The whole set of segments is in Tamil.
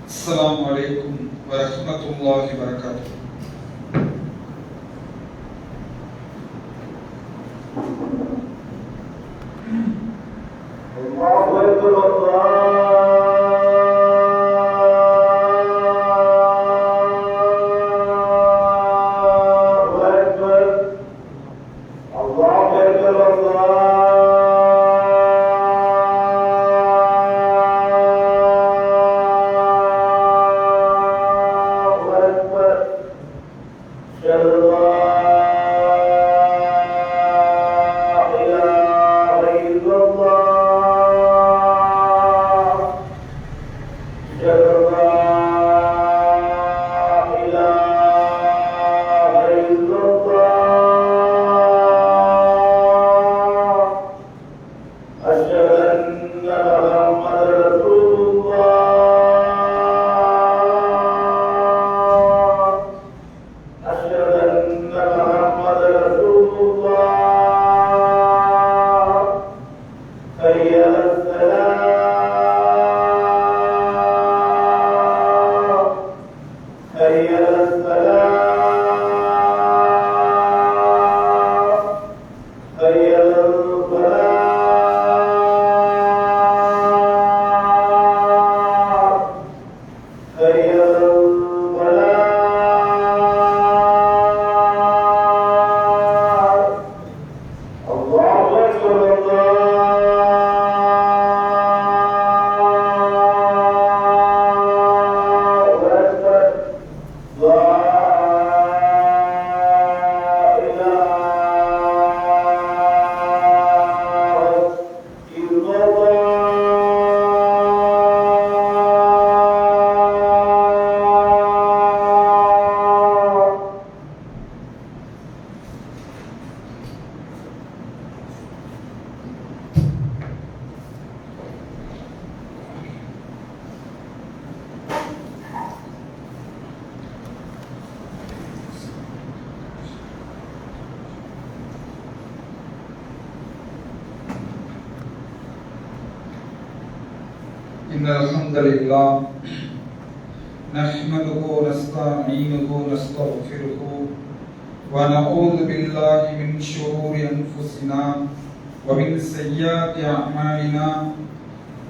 السلام عليكم ورحمة الله وبركاته. الله أكبر إن الحمد لله نحمده ونستعينه ونستغفره ونعوذ بالله من شرور أنفسنا ومن سيئات أعمالنا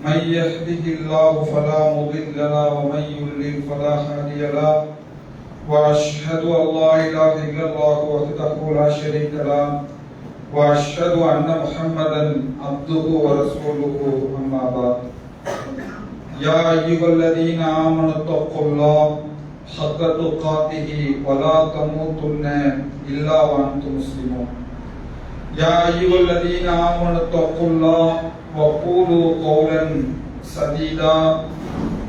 من يهده الله فلا مضل له ومن يضلل فلا هادي له وأشهد أن لا إله إلا الله وحده لا شريك له وأشهد أن محمدا عبده ورسوله أما بعد يا أيها الذين آمنوا اتقوا الله حق تقاته ولا تموتن إلا وأنتم مسلمون يا أيها الذين آمنوا اتقوا الله وقولوا قولا سديدا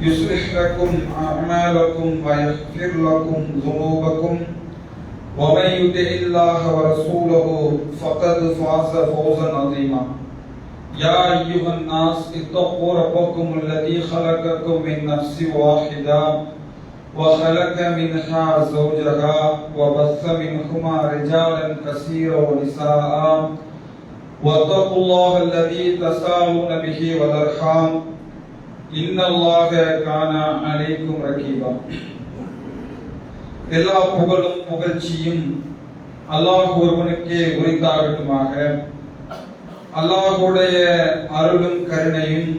يصلح لكم أعمالكم ويغفر لكم ذنوبكم ومن يطع الله ورسوله فقد فاز فوزا عظيما يا أيها الناس اتقوا ربكم الذي خلقكم من نفس واحدة وخلق منها زوجها وبث منهما رجالا كثيرا ونساء واتقوا الله الذي تساءلون به والأرحام إن الله كان عليكم رقيبا. எல்லா புகழும் புகழ்ச்சியும் அல்லாஹ் ஒருவனுக்கே உரித்தாகட்டுமாக. அல்லாஹ்வுடைய அருளும் கருணையும்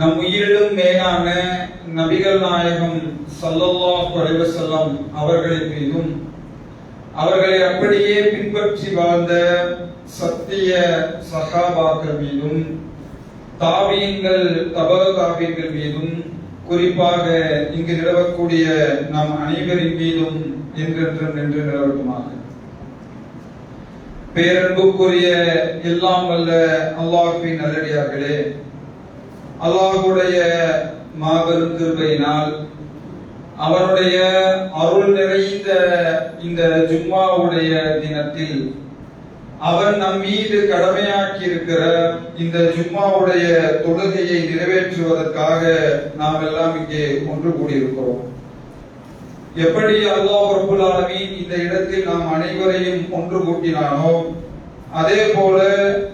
நம் உயிரிலும் மேலான நபிகள் நாயகம் ஸல்லல்லாஹு அலைஹி வஸல்லம் அவர்களின் மீதும் அவர்களை அப்படியே பின்பற்றி வாழ்ந்த சத்திய சஹாபாக்கள் மீதும் தாபீன்கள் தபா-தாபீன்கள் மீதும் குறிப்பாக இங்கு நிலவக்கூடிய நம் அனைவரின் மீதும் என்றென்றும் நின்று நிலவட்டுமாக. பேரன்புக்குரிய எல்லாம் வல்ல அல்லாஹ்வின் நல்லடியார்களே, அல்லாஹ்வுடைய மாபெரும் கிருபையினால் அவருடைய அருள் நிறைந்த இந்த ஜும்மாவுடைய தினத்தில் அவர் நம் மீது கடமையாக்கி இருக்கிற இந்த ஜும்மாவுடைய தொழுகையை நிறைவேற்றுவதற்காக நாம் எல்லாம் இங்கே ஒன்று கூடியிருக்கிறோம். எப்படி அல்லாஹ் ரப்பல் ஆலமீன் இந்த இடத்தில் நாம் அனைவரையும் ஒன்று கூட்டினானோ அதே போல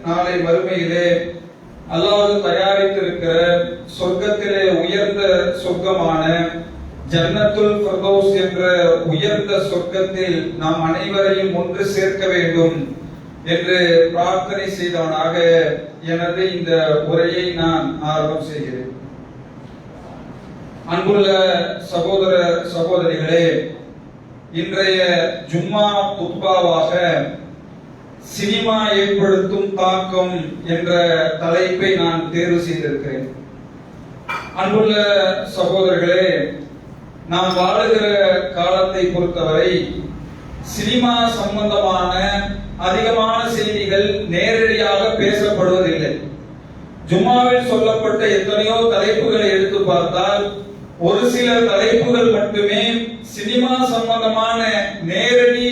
நாளை மறுமையிலே அல்லாஹ் தயாரித்திருக்கிற சொர்க்கத்திலே உயர்ந்த சொர்க்கமான ஜன்னத்துல் ஃபிர்தௌஸ் என்ற உயர்ந்த சொர்க்கத்தில் நாம் அனைவரையும் ஒன்று சேர்க்க வேண்டும் என்று பிரார்த்தனை செய்தவனாக எனது இந்த உரையை நான் ஆரம்பம் செய்கிறேன். அன்புள்ள சகோதர சகோதரிகளே, இன்றைய ஜும்மா குத்பாவாக சினிமா ஏற்படுத்தும் தாக்கம் என்ற தலைப்பை நான் தேர்வு செய்திருக்கிறேன். அன்புள்ள சகோதரர்களே, நாம் வாழுகிற காலத்தை பொறுத்தவரை சினிமா சம்பந்தமான அதிகமான செய்திகள் நேரடியாக பேசப்படுவதில்லை. ஜும்மாவில் சொல்லப்பட்ட எத்தனையோ தலைப்புகளை எடுத்து பார்த்தால் ஒரு சில தலைப்புகள் மட்டுமே சினிமா சம்பந்தமான நேரடி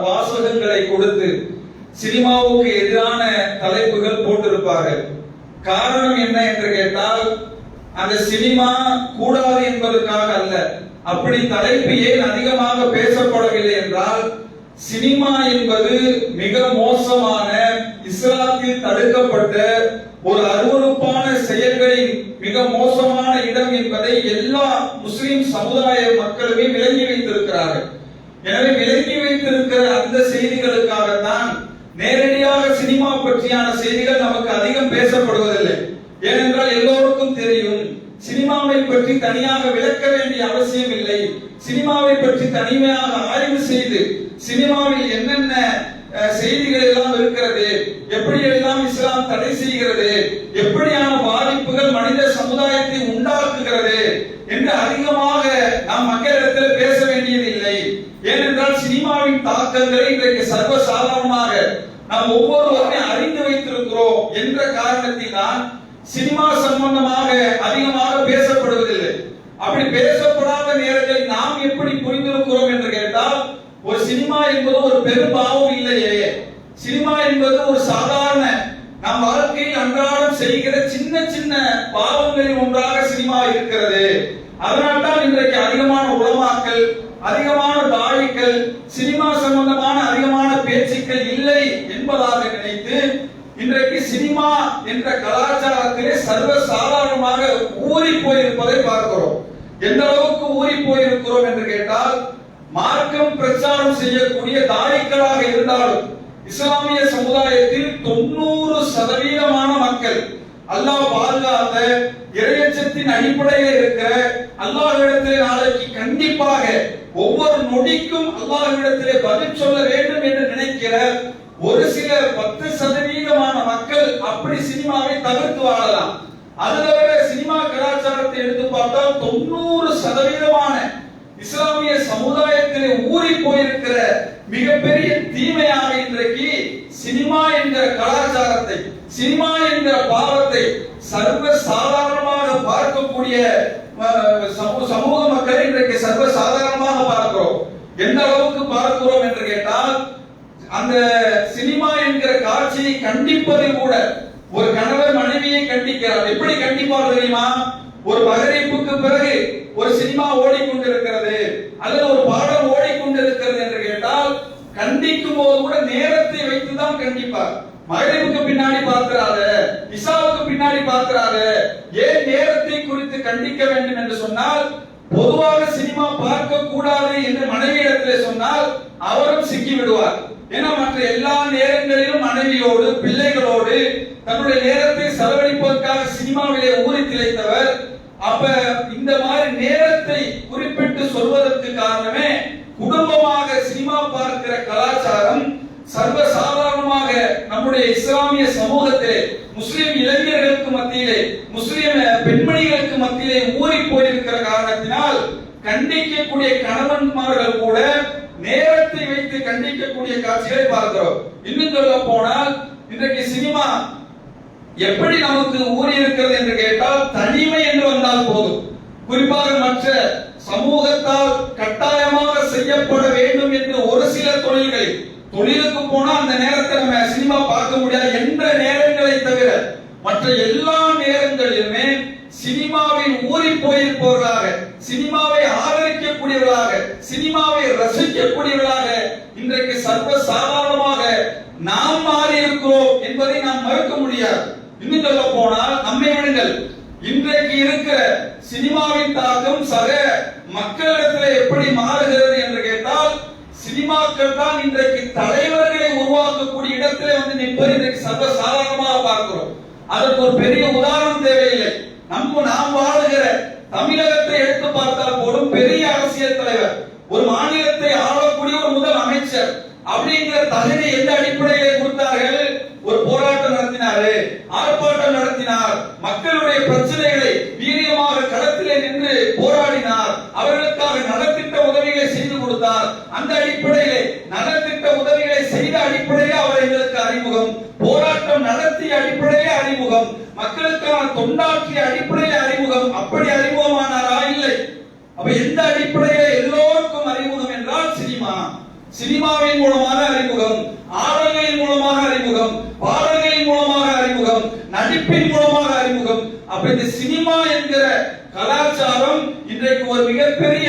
வாசகங்களை கொடுத்து சினிமாவுக்கு எதிரான தலைப்புகள் போட்டிருப்பார்கள். காரணம் என்ன என்று கேட்டால், அந்த சினிமா கூடாது என்பதற்காக அல்ல. அப்படி தலைப்பு ஏன் அதிகமாக பேசப்படவில்லை என்றால், சினிமா என்பது மிக மோசமான, இஸ்லாத்தில் தடுக்கப்பட்ட ஒரு அருவருப்பான செயல்களின் மிக மோசமான இடம் என்பதை எல்லா முஸ்லிம் சமுதாய மக்களுமே விளங்கி வைத்திருக்கிறார்கள். எனவே விளங்கி வைத்திருக்கிற அந்த செய்திகளுக்காகத்தான் நேரடியாக சினிமா பற்றியான செய்திகள் நமக்கு அதிகம் பேசப்படுவதில்லை. ஏனென்றால் எல்லோருக்கும் தெரியும், சினிமாவை பற்றி தனியாக விளக்க வேண்டிய அவசியம் இல்லை. சினிமாவை பற்றி தனிமையாக ஆய்வு செய்து சினிமாவில் என்னென்ன செய்திகள் எல்லாம் இருக்கிறது, எப்படி எல்லாம் இஸ்லாம் தடை செய்கிறது, எப்படியான பாதிப்புகள் மனித சமுதாயத்தை உண்டாக்குகிறது என்று அதிகமாக நாம் மக்களிடத்தில் பேச வேண்டியது இல்லை. ஏனென்றால் சினிமாவின் தாக்கங்களை இன்றைக்கு சர்வசாதாரணமாக நாம் ஒவ்வொருவருமே அறிந்து வைத்திருக்கிறோம் என்ற காரணத்தினால் சினிமா சம்பந்தமாக அதிகமாக பேசப்படுவதில்லை. அப்படி பேசப்படாத நேரத்தில் நாம் எப்படி புரிந்திருக்கிறோம் என்று கேட்டால், ஒரு சினிமா என்பது ஒரு பெரும் பாவம் இல்லையே. சினிமா என்பது ஒரு சாதாரண நம் வாழ்க்கையில் அன்றாடம் செய்கிற சின்ன சின்ன பாவங்களில் ஒன்றாக சினிமா இருக்கிறது. அதனால்தான் இன்றைக்கு அதிகமான உலமாக்கள், அதிகமான தாயிகள் சினிமா சம்பந்தமான அதிகமான பேச்சுக்கள் இல்லை என்பதாக நினைத்து இன்றைக்கு சினிமா என்ற கலாச்சாரத்திலே சர்வ சாதாரணமாக ஊறி போயிருப்பதை பார்க்கிறோம். எந்த அளவுக்கு ஊறி போயிருக்கிறோம் என்று கேட்டால், மார்க்கம் பிரச்சாரம் செய்யக்கூடிய தாயிகளாக இருந்தாலும் இஸ்லாமிய சமுதாயத்தில் 90% மக்கள் அல்லாஹ் பாதுகாத்த இறையச்சத்தின் அடிப்படையில் இருக்கிற அல்லாஹ்விடத்திலே நாளைக்கு கண்டிப்பாக ஒவ்வொரு நொடிக்கும் அல்லாஹ்விடத்திலே பதில் சொல்ல வேண்டும் என்று நினைக்கிற ஒரு சில 10% மக்கள் அப்படி சினிமாவை தவிர்த்து வாழலாம். அதுல சினிமா கலாச்சாரத்தை எடுத்து பார்த்தால் 90% இஸ்லாமிய சமுதாயத்திலே ஊறி போயிருக்கிற மிகப்பெரிய தீமையாக இன்றைக்கு சினிமா என்கிற கலாச்சாரத்தை, சினிமா என்கிற பாவத்தை சர்வ சாதாரணமாக பார்க்கக்கூடிய சமூக மக்களை இன்றைக்கு சர்வ சாதாரணமாக பார்க்கிறோம். எந்த அளவுக்கு பார்க்கிறோம் என்று கேட்டால், அந்த சினிமா என்கிற காட்சியை கண்டிப்பதில் கூட ஒரு கணவர் மனைவியை கண்டிக்கிறார். எப்படி கண்டிப்பார் தெரியுமா? ஒரு மகரிப்புக்கு பிறகு ஒரு சினிமா ஓடிக்கொண்டிருக்கிறது அல்லது ஒரு பாடம் ஓடிக்கொண்டிருக்கிறது என்று கேட்டால், கண்டிக்கும் போது கூட நேரத்தை வைத்துதான் கண்டிப்பார். மகரிப்புக்கு பின்னாடி பார்க்கிறாரு, இசாவுக்கு பின்னாடி பார்க்கிறாரு. ஏன் நேரத்தை குறித்து கண்டிக்க வேண்டும் என்று சொன்னால், பொதுவாக சினிமா பார்க்க கூடாது என்று மனைவியிடத்திலே சொன்னால் அவரும் சிக்கி விடுவார். ஏன்னா மற்ற எல்லா நேரங்களிலும் மனைவியோடு பிள்ளைகளோடு தன்னுடைய நேரத்தை செலவழிப்பதற்காக சினிமாவிலே ஊறி திளைத்தவர். அப்ப இந்த மாதிரி நேரத்தை குறிப்பிட்டு சொல்வதற்கு காரணமே, குடும்பமாக சினிமா பார்க்கிற கலாச்சாரம் சர்வ சாதாரணமாக நம்முடைய இஸ்லாமிய சமூகத்திலே, முஸ்லிம் இளைஞர்களுக்கு மத்தியிலே, முஸ்லிம் பெண்மணிகளுக்கு மத்தியிலே ஊறி போயிருக்கிற காரணத்தினால் கண்டிக்கக்கூடிய கணவன்மார்கள் கூட நேரத்தை வைத்து கண்டிக்கக்கூடிய காட்சிகளை பார்க்கிறோம். இன்னும் சொல்ல போனால், இன்றைக்கு சினிமா எப்படி நமக்கு ஊறி இருக்கிறது என்று கேட்டால், தனிமை என்று வந்தால் போதும். குறிப்பாக மற்ற சமூகத்தால் கட்டாயமாக செய்யப்பட வேண்டும் என்று ஒரு சில தொழிலுக்கு போனா அந்த நேரத்தை நம்ம சினிமா பார்க்க முடியாது என்ற நேரங்களை தவிர மற்ற எல்லா நேரங்களிலுமே சினிமாவில் ஊறி போயிருப்பவர்களாக, சினிமாவை ஆதரிக்கக்கூடியவர்களாக, சினிமாவை ரசிக்கக்கூடியவர்களாக இன்றைக்கு சர்வ சாதாரணமாக நாம் மாறி இருக்கிறோம் என்பதை நாம் மறுக்க முடியாது. இன்னும் சொல்ல போனால் நம்மை விடுங்கள், இன்றைக்கு இருக்கிற சினிமாவின் தாக்கம் சக மக்களிடத்தில் எப்படி மாறுகிறது என்று கேட்டால், சினிமாக்கள் தான் இன்றைக்கு தலைவர்களை உருவாக்கக்கூடிய இடத்திலே வந்து நிற்பது இன்றைக்கு சர்வ சாதாரணமாக பார்க்கிறோம். அதற்கு ஒரு பெரிய உதாரணம் தேவையில்லை. நாம் வாழுகிற தமிழகத்தை எடுத்து பார்த்தால் போலும் பெரிய அரசியல் தலைவர், ஒரு மாநிலத்தை ஆளக்கூடிய ஒரு முதல் அமைச்சர் அப்படிங்கிற தகுதி எந்த அடிப்படையிலே கொடுத்தார்கள்? ஒரு போராட்டம் நடத்தினாரு, ஆர்ப்பாட்டம் நடத்தினார், மக்களுடைய பிரச்சனைகளை வீரியமாக களத்திலே நின்று போராடினார், அவர்களுக்காக நலத்திட்ட உதவிகளை செய்து கொடுத்தார். அந்த அடிப்படையிலே நலத்திட்ட உதவிகளை செய்த அடிப்படையிலே அவர் எங்களுக்கு அறிமுகம், போராட்டம் நடத்திய அடிப்படையிலே அறிமுகம், மக்களுக்கான தொண்டாற்றிய அடிப்படையிலே அறிமுகம். அப்படி அறிமுகமானாரா? இல்லை. அப்ப எந்த அடிப்படையிலே எல்லோருக்கும் அறிமுகம் என்றால் சினிமா. சினிமாவின் மூலமாக அறிமுகம், ஆடல்களின் மூலமாக அறிமுகம், பாடல்களின் மூலமாக அறிமுகம், நடிப்பின் மூலமாக அறிமுகம். அப்ப இந்த சினிமா என்கிற கலாச்சாரம் இன்றைக்கு ஒரு மிகப்பெரிய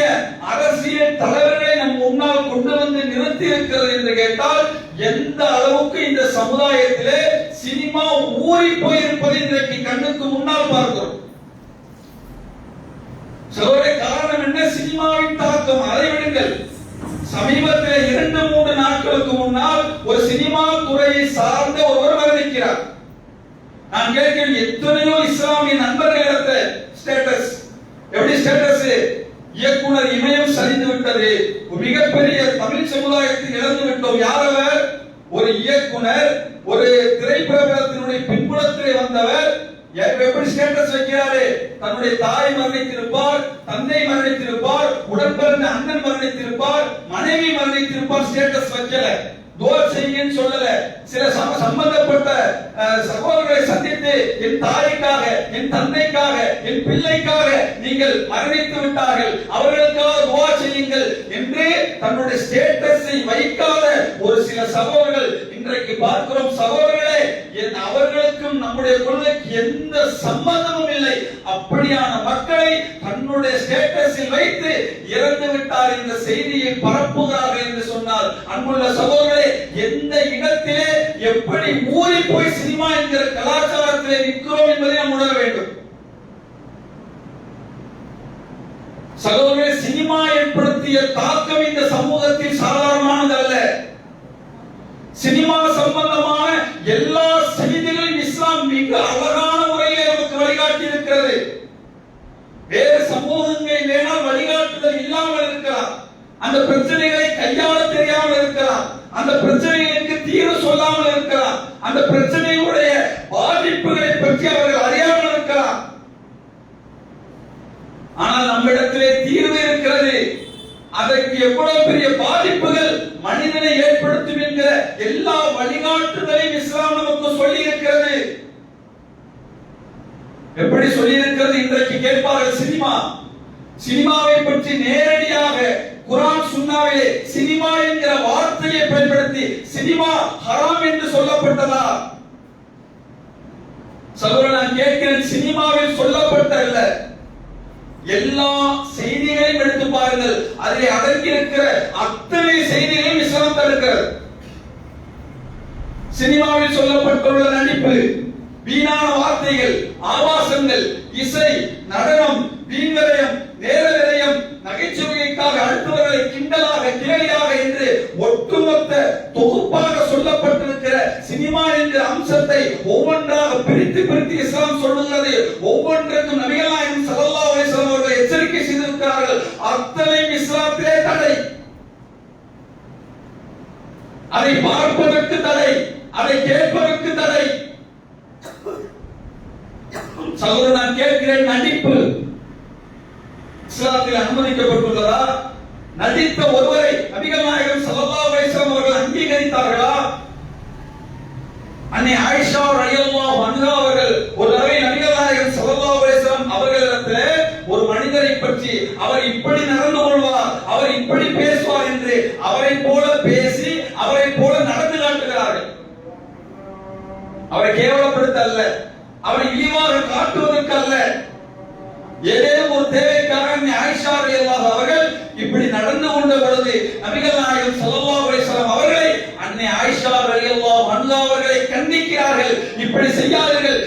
அரசியல் தலைவர்களை நம் முன்னால் கொண்டு வந்து நிறுத்தி இருக்கிறது என்று கேட்டால், எந்த அளவுக்கு இந்த சமுதாயத்திலே சினிமா ஊறி போயிருப்பதை இன்றைக்கு கண்ணுக்கு முன்னால் பார்க்கிறோம். காரணம் என்ன? சினிமாவின் தாக்கம். அதை விடுங்கள், சமீபத்தில் 2-3 நாட்களுக்கு முன்னால் ஒரு சினிமா துறையை சார்ந்த ஒருவர் மரணிக்கிறார். நான் கேட்கிறேன், எத்தனையோ இஸ்லாமிய நண்பர்களிடத்தில் ஸ்டேட்டஸ், எப்படி ஸ்டேட்டஸ்? இயக்குனர் இமயம் சரிந்து விட்டது, மிகப்பெரிய தமிழ் சமுதாயத்தை இழந்து விட்டோம். யார் அவர்? ஒரு இயக்குனர், ஒரு திரைப்பிரபலத்தினுடைய பின்புலத்திலே வந்தவர். எப்படி ஸ்டேட்டஸ் வைக்கிறாரு? தன்னுடைய தாய் மரணித்திருப்பார், தந்தை மரணித்திருப்பார், உடன்பிறந்த அண்ணன் மரணித்திருப்பார், மனைவி மரணித்திருப்பார். ஸ்டேட்டஸ் வைக்கல, துஆ செய்யுன்னு சொல்லல. சில சம்பந்தப்பட்ட சகோதரர்களை சந்தித்து, என் தாய்க்காக, என் தந்தைக்காக, என் பிள்ளைக்காக நீங்கள் மரணித்து விட்டார்கள், அவர்களுக்காக துஆ செய்யுங்கள் என்று தன்னுடைய ஸ்டேட்டஸை வைக்காத ஒரு சில சகோதரர்கள் இன்றைக்கு பார்க்கிறோம். சகோதரர்களே, அவர்களுக்கும் நம்முடைய கொள்கைக்கு எந்த சம்பந்தமும் இல்லை. அப்படியான மக்களை தன்னுடைய ஸ்டேட்டஸில் வைத்து இறந்து விட்டார் என்ற செய்தியை பரப்புகிறார்கள் என்று சொன்னால், அன்புள்ள சகோதரர்களே, எந்த இடத்திலே எப்படி ஊறி போய் சினிமா என்கிற கலாச்சாரத்திலே நிற்கிறோம் என்பதை நாம் உணர வேண்டும். சகோதரர்களே, சினிமா ஏற்படுத்திய தாக்கம் இந்த சமூகத்தில் சாதாரணமானது அல்ல. சினிமா சம்பந்தமான எல்லா செய்திகளையும் இஸ்லாம் மிக அழகான முறையிலே நமக்கு வழிகாட்டி இருக்கிறது. வேறு சமூகங்கள் வேணால் வழிகாட்டுதல் இல்லாமல் இருக்கலாம், அந்த பிரச்சனைகளை கையாள தெரியாமல் இருக்கலாம், அந்த பிரச்சனைகளுக்கு தீர்வு சொல்லாமல் இருக்கலாம், அந்த பிரச்சனையுடைய பாதிப்புகளை பற்றி அவர்கள் அறியாமல் இருக்கலாம். ஆனால் நம்மிடத்திலே தீர்வு இருக்கிறது. அதற்கு எவ்வளவு பெரிய பாதிப்புகள் மனிதனை ஏற்படுத்தும் என்கிற எல்லா வழிகாட்டுதலையும் இஸ்லாம் நமக்கு சொல்லி இருக்கிறது. எப்படி சொல்லி இருக்கிறது? இன்றைக்கு கேட்பார்கள், சினிமாவை பற்றி நேரடியாக குர்ஆன் சுன்னாவிலே சினிமா என்கிற வார்த்தையை பயன்படுத்தி சினிமா ஹராம் என்று சொல்லப்பட்டதா? சகோதரன், நான் கேட்கிறேன், சினிமாவில் சொல்லப்பட்ட அல்ல, எல்லா செய்திகளையும் எடுத்து பாருங்கள். அதில் அடங்கி இருக்கிற அத்தனை செய்திகளையும் இஸ்லாம் தடுக்கிறது. சினிமாவில் சொல்லப்பட்டுள்ள நடிப்பு, வீணான வார்த்தைகள், ஆபாசங்கள், இசை, நடனம், வீண்வரையம், நேரவிரயம், நகைச்சுவைக்காக அடுத்தவர்களை கிண்டலாக, கேலியாக என்று ஒட்டுமொத்த தொகுப்பாக சொல்லப்பட்டிருக்கிற சினிமா என்கிற அம்சத்தை ஒவ்வொன்றாக பிரித்து இஸ்லாம் சொல்லுகிறது. ஒவ்வொன்றுக்கும் நபிகள் நாயகம் ஸல்லல்லாஹு அலைஹி வஸல்லம் அவர்கள் எச்சரிக்கை செய்திருக்கிறார்கள். அத்தனையும் இஸ்லாத்திலே தடை. அதை பார்ப்பதற்கு தடை, அதை கேட்பதற்கு தடை. சகோதரன், நான் கேட்கிறேன், நடிப்பு இஸ்லாத்தில் அனுமதிக்கப்பட்டுள்ளதா? நடித்த ஒருவரை நபிகள் நாயகம் ஸல்லல்லாஹு அலைஹி வஸல்லம் அவர்கள் அங்கீகரித்தார்களா? அன்னை ஆயிஷா ரலியல்லாஹு அன்ஹா அவர்கள் ஒரு தடவை நபிகள் நாயகம் ஸல்லல்லாஹு அலைஹி வஸல்லம் அவர்களிடத்திலே ஒரு மனிதரை பற்றி, அவர் இப்படி நடந்து கொள்வார், அவர் இப்படி பேசுவார் என்று அவரை போல பேசி அவரை போல நடந்து காட்டுகிறார்கள். அவரை கேவலப்படுத்த அல்ல, அவரை இழிவாக காட்டுவதற்கு அல்ல, ஏதேனும் ஒரு தேவைக்காக ஆயிஷா ரலியல்லாஹு அவர்கள் இப்படி நடந்து கொண்ட பொழுது நபிகள் நாயகம் ஸல்லல்லாஹு அலைஹி வஸல்லம் அவர்களை அன்னை ஆயிஷா ரலியல்லாஹு அன்ஹா அவர்களை கண்டிக்கிறார்கள். இப்படி செய்யாதீர்கள்,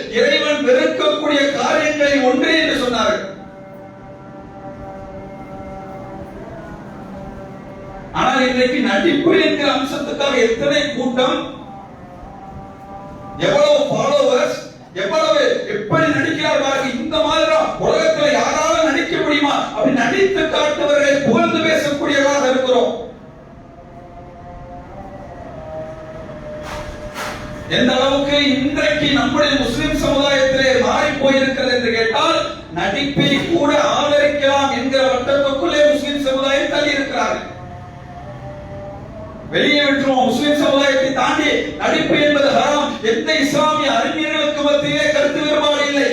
ஆனால் இன்றைக்கு நடிப்பு என்கிற அம்சத்துக்காக எத்தனை கூட்டம், எவ்வளவு ஃபாலோவர்ஸ், எவ்வளவு எப்படி நடிக்கிறார் பாருங்க. இந்த மாதிரி உலகத்துல யாரால நடிக்க முடியுமா அப்படி நடித்து காட்டுவர்களை புகழ்ந்து பேசக்கூடியவராக இருக்கிறோம். எந்த அளவுக்கு இன்றைக்கு நம்முடைய முஸ்லிம் சமுதாயத்திலே மாறி போயிருக்கிறது என்று கேட்டால், நடிப்பை கூட ஆதரிக்கலாம் என்கிற வட்டத்துக்குள்ளே முஸ்லிம் சமுதாயம் தள்ளி இருக்கிறார்கள். வெளியே விட்டுருவோம், முஸ்லிம் சமுதாயத்தை தாண்டி நடிப்பு என்பது ஹராம். எந்த இஸ்லாமிய அறிஞர்களுக்கு மத்தியிலே கருத்து வேறுபாடு இல்லை.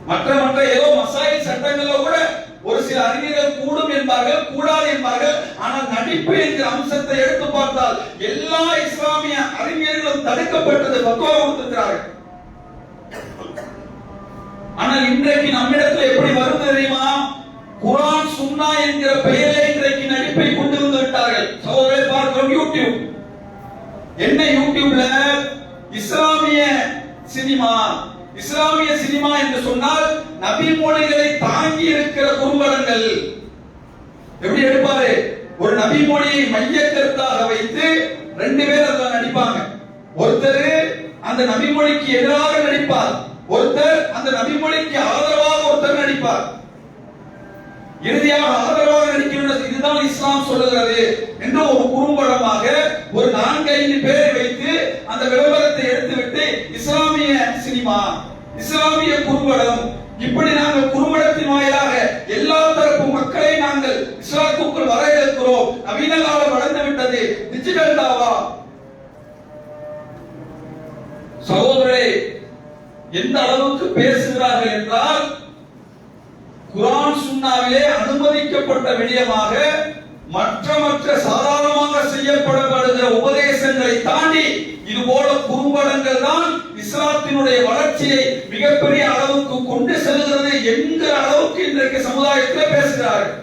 மற்ற ஏதோ மசாயில் சட்டங்களோ கூட ஒரு சில அறிஞர்கள் கூடும் என்பார்கள், கூடாது என்பார்கள். ஆனால் நடிப்பு என்கிற அம்சத்தை எடுத்து பார்த்தால் எல்லா இஸ்லாமிய அறிஞர்களும் தடுக்கப்பட்டது, பக்குவம் கொடுத்திருக்கிறார்கள். ஆனால் இன்றைக்கு நம்மிடத்தில் எப்படி வருது தெரியுமா? குர்ஆன் சுன்னா என்கிற பெயரில் இன்றைக்கு நடிப்பை கொண்டு வந்து விட்டார்கள். சகோதரரை பார்க்கிறோம் யூடியூப். என்ன யூடியூப்ல இஸ்லாமிய சினிமா, இஸ்லாமிய சினிமா என்று சொன்னால் நபி மொழிகளை தாங்கி இருக்கிற குறும்படங்கள். எப்படி எடுப்பாரு? ஒரு நபி மொழியை மைய கருத்தாக வைத்து ரெண்டு பேர் அதுல நடிப்பாங்க. ஒருத்தர் அந்த நபி மொழிக்கு எதிராக நடிப்பார், ஒருத்தர் அந்த நபி மொழிக்கு ஆதரவாக ஒருத்தர் நடிப்பார். இறுதியாக ஆதரவாக நடிக்கணும், இதுதான் இஸ்லாம் சொல்லுகிறது என்று ஒரு குறும்படமாக ஒரு 4-5 பேரை வைத்து அந்த விளம்பரத்தை எடுத்துவிட்டு இஸ்லாமிய சினிமா, இஸ்லாமிய குறும்படம், இப்படி நாங்கள் குறும்படத்தின் வாயிலாக எல்லா தரப்பு மக்களை நாங்கள் இஸ்லாத்துக்குள் வரவேற்கிறோம். நவீன காலம் வளர்ந்து விட்டது, டிஜிட்டல் தாவா. சகோதரரே, எந்த அளவுக்கு பேசுகிறார்கள் என்றால், குர்ஆன் சுன்னாவிலே அனுமதிக்கப்பட்ட விடயமாக மற்ற சாதாரணமாக செய்யப்படுகிற உபதேசங்களை தாண்டி இது போல குறும்படங்கள் தான் இஸ்லாத்தினுடைய வளர்ச்சியை மிகப்பெரிய அளவுக்கு கொண்டு செல்கிறது என்கிற அளவுக்கு இன்றைக்கு சமுதாயத்தில் பேசுகிறார்கள்.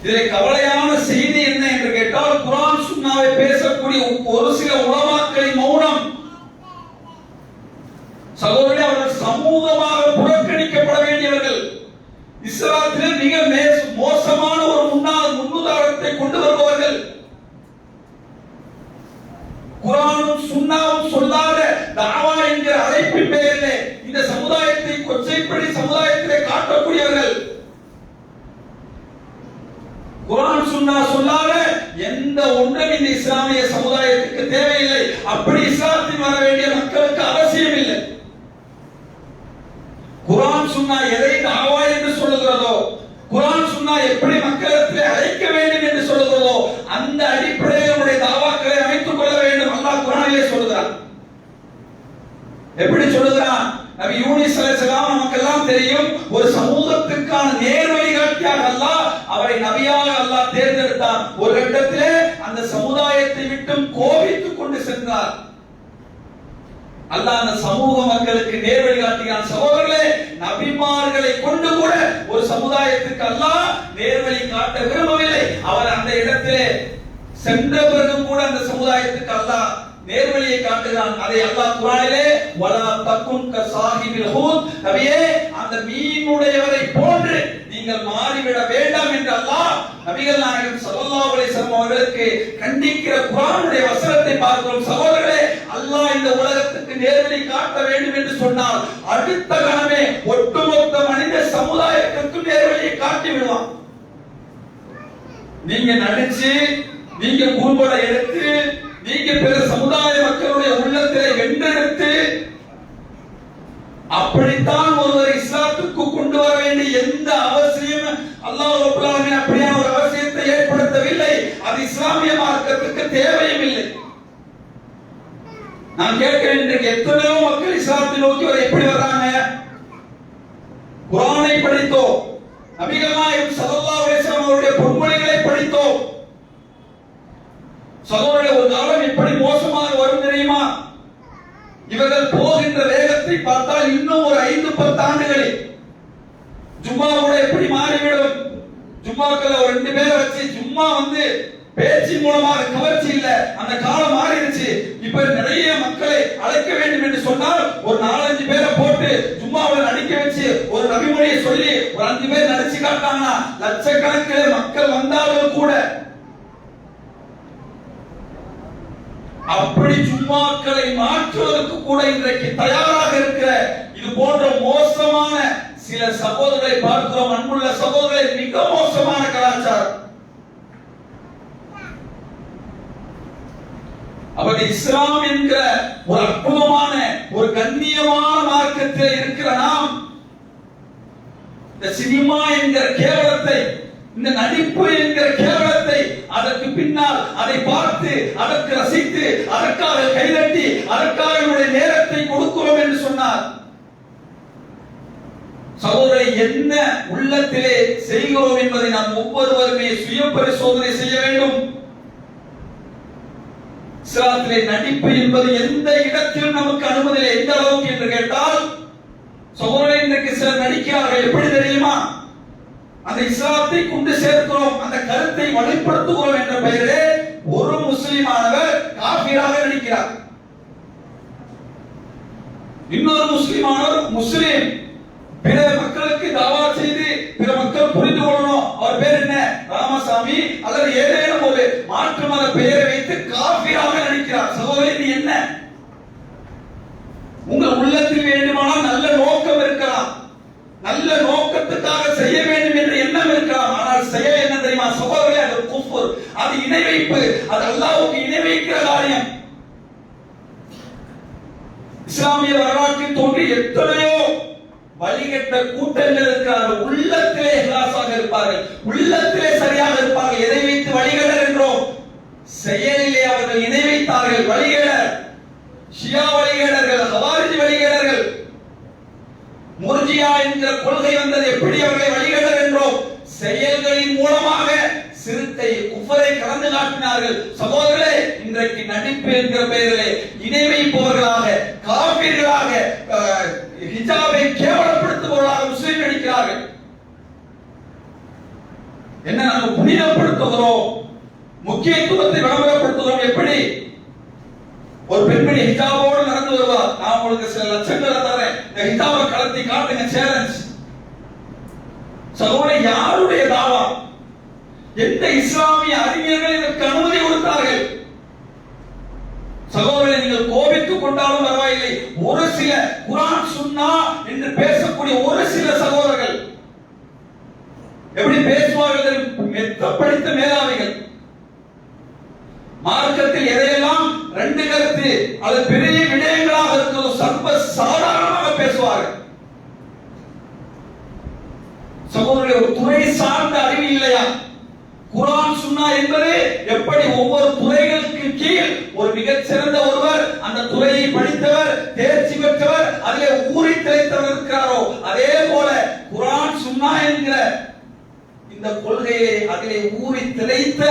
இதில் கவலையான செய்தி என்ன என்று கேட்டால், குர்ஆன் சுன்னாவை பேசக்கூடிய ஒரு சில உலமாக்களின் மௌனம். சகோதரர்களே, அவர்கள் சமூகமாக புறக்கணிக்கப்பட வேண்டியவர்கள். இஸ்லாத்திலே மிக மோசமான ஒரு முன்னுதாரணத்தை கொண்டு வருபவர்கள். குர்ஆனும் சுன்னாவும் சொல்லாத தாவா என்கிற அழைப்பின் பெயரிலே இந்த சமுதாயத்தை கொச்சைப்படி சமுதாயத்திலே காட்டக்கூடியவர்கள். குர்ஆன் சுன்னா சொல்லாத எந்த ஒன்றும் இந்த இஸ்லாமிய சமுதாயத்துக்கு தேவையில்லை. அப்படி இஸ்லாத்தில் வர வேண்டிய மக்களுக்கு அவசியம் இல்லை. குர்ஆன் சுன்னா எதை தாவா என்று சொல்லுகிறதோ, குர்ஆன் சுன்னா எப்படி மக்களிடத்திலே அழைக்க வேண்டும் என்று சொல்லுகிறதோ, அந்த அடிப்படையில் நம்முடைய தாவாக்களை அமைத்துக் கொள்ள வேண்டும். அல்லாஹ் குர்ஆனிலே சொல்கிறான். எப்படி சொல்கிறான்? நபி யூனுஸ் அலைஹிஸ்ஸலாம் நமக்கெல்லாம் தெரியும், ஒரு சமூகத்துக்கான நேர் வழிகாட்டியாக அல்லாஹ் அவரை நபியாக அல்லாஹ் தேர்ந்தெடுத்தான். ஒரு கட்டத்திலே அந்த சமுதாயத்தை விட்டு கோபித்துக் கொண்டு சென்றார். அல்லாஹ் அந்த சமூக மக்களுக்கு நேர் வழிகாட்டுகிறான். சகோதரர்களே, நபிமார்களை கொண்டு கூட ஒரு சமுதாயத்துக்கு அல்லாஹ் நேர்வழி காட்ட விரும்பவில்லை. அவர் அந்த இடத்திலே சென்ற பிறகும் கூட அந்த சமுதாயத்துக்கு அல்லாஹ் நேர்வழியை காட்டுகிறான். அதை அல்லாஹ் குர்ஆனிலே வலா தகுன் கசாஹிபில் ஹூத், நபியே அந்த மீனுடையவரை போன்று நீங்கள் மாறிவிட வேண்டாம் என்று அல்லாஹ் நபிகள் நாயகம் ஸல்லல்லாஹு அலைஹி வஸல்லம் அவர்களுக்கு கண்டிக்கிற குர்ஆனுடைய வசனத்தை பார்க்கிறோம். சகோதரர்களே, அல்லாஹ் இந்த உலகத்துக்கு நேர்வழி காட்ட வேண்டும் என்று சொன்னால் அடுத்த கணமே ஒட்டுமொத்த மனித சமுதாயத்துக்கு நேர்வழியை காட்டி விடுவான். நீங்க நடிச்சு, நீங்க குறும்படம் எடுத்து, நீங்க பிற சமுதாய மக்களுடைய உள்ளத்தை வென்றெடுத்து அப்படித்தான் ஒருவர் இஸ்லாத்துக்கு கொண்டு வர வேண்டிய எந்த அவசியம் அல்லாஹ் ரப்பல் ஆலமீன் அப்படியான ஒரு அவசியத்தை ஏற்படுத்தவில்லை. அது இஸ்லாமிய மார்க்கத்துக்கு தேவையும் இல்லை. நான் கேட்கிறேன், இன்றைக்கு எத்தனையோ மக்கள் இஸ்லாத்தை நோக்கி வர எப்படி வர்றாங்க? குர்ஆனை படித்தோம், நபிகள் நாயகம் ஸல்லல்லாஹு அலைஹி வஸல்லம் அவருடைய பொன்மொழிகளை படித்தோம். சகோதரர்களே, ஒரு காலம் எப்படி மோசமாக வரும் தெரியுமா? இவர்கள் போகின்ற வேகத்தை பார்த்தால் இன்னும் ஒரு 5-10 ஆண்டுகளில் ஜும்மா கூட எப்படி மாறிவிடும்? ஜும்மாக்கள் ஒரு 2 பேரை வச்சு ஜும்மா பேச்சு மூலமாக கவர்ச்சி இல்ல, அந்த காலம் மாறிடுச்சு. இப்ப நிறைய மக்களை அழைக்க வேண்டும் என்று சொன்னால் ஒரு 4-5 பேரை போட்டு ஜும்மாவில் நடிக்க வச்சு ஒரு நபிமொழியை சொல்லி ஒரு 5 பேர் நடிச்சு காட்டாங்கன்னா லட்சக்கணக்கில் மக்கள் வந்தாலும் கூட அப்படி ஜும்மாக்களை மாற்றுவதற்கு கூட இன்றைக்கு தயாராக இருக்கிற இது போன்ற மோசமான சில சகோதரரை பார்க்கிறோம். அன்புள்ள சகோதரரை, மிக மோசமான கலாச்சாரம். அப்படி இஸ்லாம் என்கிற ஒரு அற்புதமான ஒரு கண்ணியமான மார்க்கத்தில் இருக்கிற நாம் இந்த சினிமா என்கிற கேவலத்தை, இந்த நடிப்பு என்கிற கேவலத்தை, அதற்கு பின்னால் அதை பார்த்து அதற்கு ரசித்து அதற்காக கைதட்டி அதற்காக நம்முடைய நேரத்தை கொடுக்கிறோம் என்று சொன்னார். சகோதரரை, என்ன உள்ளத்திலே செய்கிறோம் என்பதை நாம் ஒவ்வொருவருமே சுய பரிசோதனை செய்ய வேண்டும். இஸ்லாத்திலே நடிப்பு என்பது எந்த இடத்திலும் நமக்கு அனுமதி இல்லை. எந்த அளவுக்கு என்று கேட்டால், சகோதரரை, இன்றைக்கு சிலர் நடிக்கிறார்கள். எப்படி தெரியுமா? அந்த இஸ்லாத்தை கொண்டு சேர்க்கிறோம், அந்த கருத்தை வலுப்படுத்துகிறோம் என்ற பெயரிலே ஒரு முஸ்லிமானவர் காபிராக நடிக்கிறார். இன்னொரு முஸ்லிமானவர் முஸ்லிம், பிற மக்களுக்கு தாவா செய்து பிற மக்கள் புரிந்து கொள்ளணும், அவர் பேர் என்ன, ராமசாமி அல்லது ஏதேனும் ஒரு மாற்று மத பெயரை வைத்து காபிராக நடிக்கிறார். சகோதரி, என்ன உங்கள் உள்ளத்தில் வேண்டுமானால் நல்ல நோக்கம் இருக்கலாம், நல்ல நோக்கத்துக்காக செய்ய வேண்டும் என்ற எண்ணம் இருக்கலாம். ஆனால் செயல் என்ன தெரியுமா சகோதரர்களே? அது குஃப்ர், அது இணை வைப்பு, அது அல்லாஹ்வுக்கு இணை வைக்கிற காரியம். இஸ்லாமிய வரலாற்றில் தோன்றி எத்தனையோ வழிகட்ட கூட்டங்கள் இருக்கிறார்கள். உள்ளத்திலே இஹ்லாஸாக இருப்பார்கள், உள்ளத்திலே சரியாக இருப்பார்கள். எதை வைத்து வழிகடர் என்றோம்? செயலிலே அவர்கள் இணை வைத்தார்கள். வழிகடர், ஷியா வழிகடர்கள், ஹவாரிஜ் வழிகடர்கள். முர்ஜியா என்கிற கொள்கை வந்தது. எப்படி அவர்களை வழிகடர் என்றோம்? செயல்களின் மூலமாக சிறுத்தை குஃபரை கலந்து காட்டினார்கள். சகோதரர்களே, இன்றைக்கு நடிப்பு என்கிற பெயரிலே இணை வைப்பவர்களாக, காபிர்களாக, ஹிஜாபை கேவலப்படுத்துபவர்களாக முஸ்லிம் நடிக்கிறார்கள். என்ன நாங்கள் புனிதப்படுத்துகிறோம், முக்கியத்துவத்தை விளம்பரப்படுத்துகிறோம். எப்படி ஒரு பெண்மணி ஹிஜாபோடு நடந்து வருவார், நான் உங்களுக்கு சில லட்சங்களை தரேன், இந்த ஹிஜாபை கலத்தி காட்டுங்க, சேலஞ்ச். சகோதரரை, யாருடைய தாவா? எந்த இஸ்லாமிய அறிஞர்கள் இதற்கு அனுமதி கொடுத்தார்கள்? சகோதரரை, நீங்கள் கோபித்துக் கொண்டாலும் பரவாயில்லை, ஒரு சில குர்ஆன் சுன்னா என்று பேசக்கூடிய ஒரு சில சகோதரர்கள் எப்படி பேசுவார்கள்? மெத்த படித்த மேதாவிகள். மார்க்கத்தில் எதையெல்லாம் ரெண்டு கருத்து அது பெரிய விடயங்களாக இருக்கிறதோ சர்வ சாதாரணமாக பேசுவார்கள். சகோதரர்களே, ஒரு துறை சார்ந்த அறிவு இல்லையா? குர்ஆன் சுன்னா என்பது எப்படி ஒவ்வொரு துறைகளுக்கு கீழ் ஒரு மிகச்சிறந்த ஒருவர், அந்த துறையை படித்தவர், தேர்ச்சி பெற்றவர், அதிலே ஊறி திளைத்தவர் இருக்கிறாரோ, அதே போல குர்ஆன் சுன்னா என்கிற இந்த கொள்கையை அதிலே ஊறி திளைத்த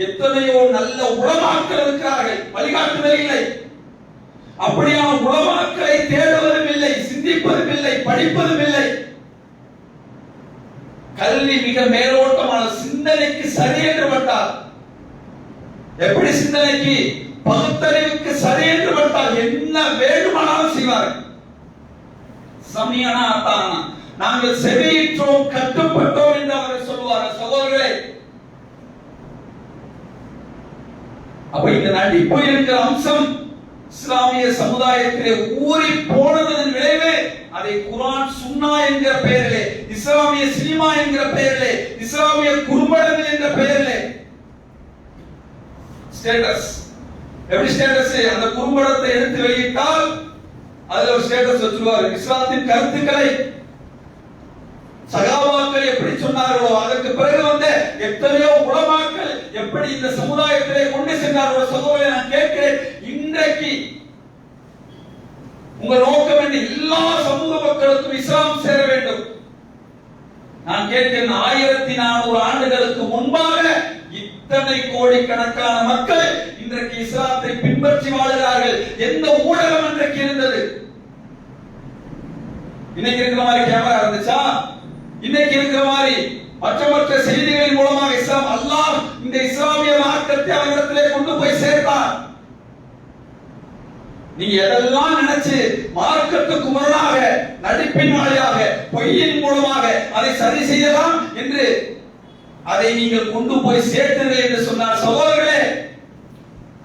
எத்தனையோ நல்ல உலமாக்கள் இருக்கிறார்கள். வழிகாட்டுதல் இல்லை. அப்படியான உலமாக்களை தேடுவதும் இல்லை, சிந்திப்பதும் இல்லை, படிப்பதும் இல்லை. கல்வி மிக மேலோட்டமான சிந்தனைக்கு சரி என்று பட்டால், எப்படி சிந்தனைக்கு பகுத்தறிவுக்கு சரி என்று பட்டால் என்ன வேண்டுமானாலும் செய்வார்கள். சமியனா அத்தானா, நாங்கள் செவியிற்றோம், கட்டுப்பட்டோம் என்று அவர்கள் சொல்லுவார்கள். சகோதரர்களே, அப்ப இந்த நடிப்பு என்கிற அம்சம் இஸ்லாமிய சமுதாயத்திலே ஊறி போனதன் விளைவு அதை குர்ஆன் சுன்னா என்கிற பெயரிலே, இஸ்லாமிய சினிமா என்கிற பெயரிலே, இஸ்லாமிய குறும்படங்கள் என்ற பெயரிலே ஸ்டேட்டஸ். எப்படி ஸ்டேட்டஸ்? அந்த குறும்படத்தை எடுத்து வெளியிட்டால் அதுல ஒரு ஸ்டேட்டஸ் வச்சுருவாரு. இஸ்லாத்தின் கருத்துக்களை சகாபாக்கள் எப்படி சொன்னார்களோ, அதற்கு பிறகு வந்த எத்தனையோ உலமாக்கள் எப்படி இந்த சமுதாயத்திலே கொண்டு சென்றார்களோ. சகோதரரை, நான் கேட்கிறேன், இன்றைக்கு உங்கள் நோக்கம் என்ன? எல்லா சமூக மக்களுக்கும் இஸ்லாம் சேர வேண்டும். நான் கேட்கிறேன், 1400 ஆண்டுகளுக்கு முன்பாக இத்தனை கோடிக்கணக்கான மக்கள் இன்றைக்கு இஸ்லாத்தை பின்பற்றி வாழ்கிறார்கள். எந்த ஊடகம் இன்றைக்கு இருந்தது? இன்னைக்கு இருக்கிற மாதிரி கேமரா இருந்துச்சா? இன்னைக்கு இருக்கிற மாதிரி மற்ற செய்திகளின் மூலமாக இஸ்லாம் அல்லாஹ் இந்த இஸ்லாமிய மார்க்கத்தை அவரிடத்திலே கொண்டு போய் சேர்த்தார். நீங்க எதெல்லாம் நினைச்சு மார்க்கத்துக்கு முரணாக நடிப்பின் வாயிலாக பொய்யின் மூலமாக அதை சரி செய்யலாம் என்று அதை நீங்கள் கொண்டு போய் சேர்த்தீர்கள் என்று சொன்னார். சகோதரர்களே,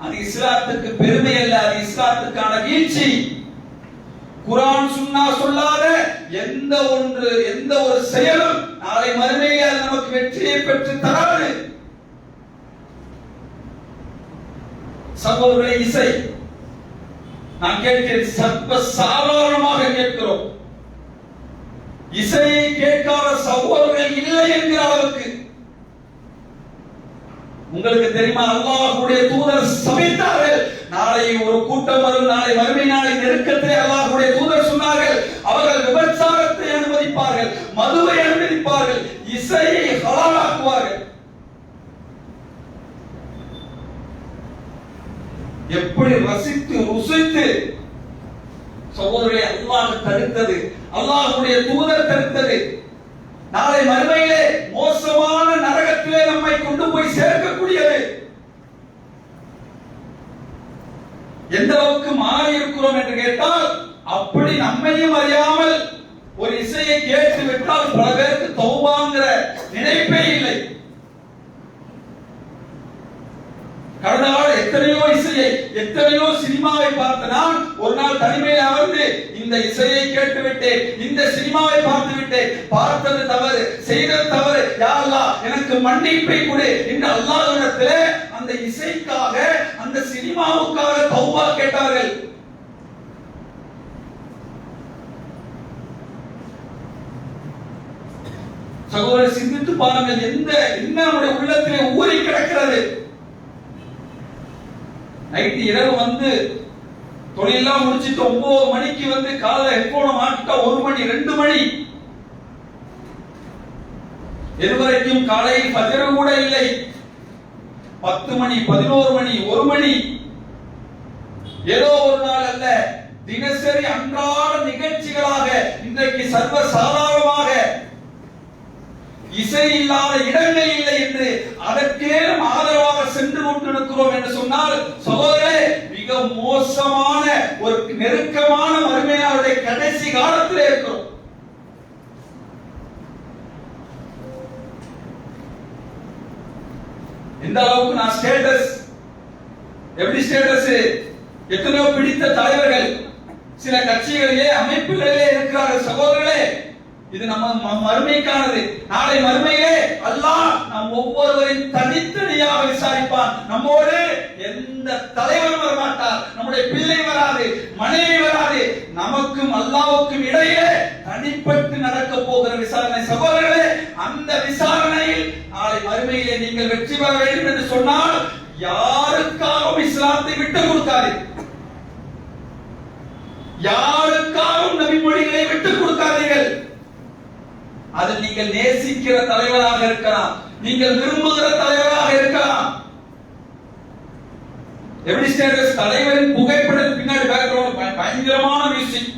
அது இஸ்லாத்துக்கு பெருமை அல்ல, அது இஸ்லாத்துக்கான வீழ்ச்சி. குர்ஆன் சுன்னா சொல்லாத எந்த ஒரு செயலும் நாளை மறுமையில் அது நமக்கு வெற்றியை பெற்று தராது. சகோதரர்களே, இசை நான் கேட்கிறேன், சர்வ சாதாரணமாக கேட்கிறோம். இசையை கேட்காத சகோதரர்கள் இல்லை என்கிற அளவுக்கு. உங்களுக்கு தெரியுமா, அல்லாஹ்வுடைய தூதர் சபித்தார்கள். நாளை ஒரு கூட்டம் வரும், நாளை மறுமை நாளை நெருக்கத்தை அல்லாஹ்வுடைய தூதர் சொன்னார்கள், அவர்கள் விபச்சாரத்தை அனுமதிப்பார்கள், மதுவை அனுமதிப்பார்கள், இசையை ஹலாலாக்குவார்கள். எப்படி ரசித்து ருசித்து சகோதரரை அல்லாஹ் தடுத்தது, அல்லாஹ்வுடைய தூதர் தடுத்தது. நாளை மறுமையிலே மோசமான நரகத்திலே நம்மை கொண்டு போய் சேர்க்கக்கூடியது. எந்த அளவுக்கு மாறி இருக்கிறோம் என்று கேட்டால், அப்படி நம்மையும் அறியாமல் ஒரு இசையை கேட்டு விட்டால் பல பேருக்கு தௌபாங்கிற நினைப்பே இல்லை. கடந்த கால எத்தனையோ இசையை, எத்தனையோ சினிமாவை பார்த்த நான் ஒரு நாள் தனிமையில் அமர்ந்து இந்த இசையை கேட்டு விட்டேன், இந்த சினிமாவை பார்த்து விட்டேன், பார்த்தது தவறு, செய்தது தவறு, யா அல்லாஹ் எனக்கு மன்னிப்பை கொடு என்று அல்லாஹ்விடத்திலே அந்த இசைக்காக அந்த சினிமாவுக்காக தௌபா கேட்டார்கள். சகோதரர், சிந்தித்து பாருங்கள், என்ன நம்முடைய உள்ளத்திலே ஊறி கிடக்கிறது. நைட்டு இரவு வந்து தொழிலெல்லாம் முடிச்சிட்டு 9 மணிக்கு வந்து காலைல ஹெட்போனை மாட்டிட்டா 1 மணி 2 மணி இதுவரைக்கும் காலையில் ஃபஜ்ர் கூட இல்லை. 10 மணி 11 மணி 1 மணி ஏதோ ஒரு நாள் அல்ல, தினசரி அன்றாட நிகழ்ச்சிகளாக இன்றைக்கு சர்வ சாதாரணமாக இசை இல்லாத இடங்கள் இல்லை என்று அதற்கே ஆதரவாக சென்று கொண்டிருக்கிறோம் என்று சொன்னால், சகோதரே, மிக மோசமான ஒரு நெருக்கமான மறுமையாவுடைய கடைசி காலத்திலே இருக்கிறோம். எந்த அளவுக்கு நான் ஸ்டேட்டஸ், எப்படி ஸ்டேட்டஸ், எத்தனையோ பிடித்த தலைவர்கள் சில கட்சிகளிலே அமைப்புகளிலே இருக்கிறார்கள். சகோதரர்களே, இது நம்ம மறுமைக்கானது. நாளை மறுமையிலே அல்லாஹ் நம் ஒவ்வொருவரையும் தனித்தனியாக விசாரிப்பான். நம்மோடு எந்த தலைவரும் வரமாட்டார், நம்முடைய பிள்ளை வராது, மனைவி வராது. நமக்கும் அல்லாஹ்வுக்கும் இடையே தனிப்பட்டு நடக்க போகிற விசாரணை. சகோதரர்களே, அந்த விசாரணையில் நாளை மறுமையிலே நீங்கள் வெற்றி பெற வேண்டும் என்று சொன்னால் யாருக்காகவும் இஸ்லாத்தை விட்டுக் கொடுக்காது, யாருக்காகவும் நபி மொழிகளை விட்டுக் கொடுக்காதீர்கள். அது நீங்கள் நேசிக்கிற தலைவராக இருக்கலாம், நீங்கள் விரும்புகிற தலைவராக இருக்கலாம். எப்படி ஸ்டேட்டஸ், தலைவரின் புகைப்படம் பின்னாடி பேக்ரவுண்ட் பயங்கரமான மியூசிக்,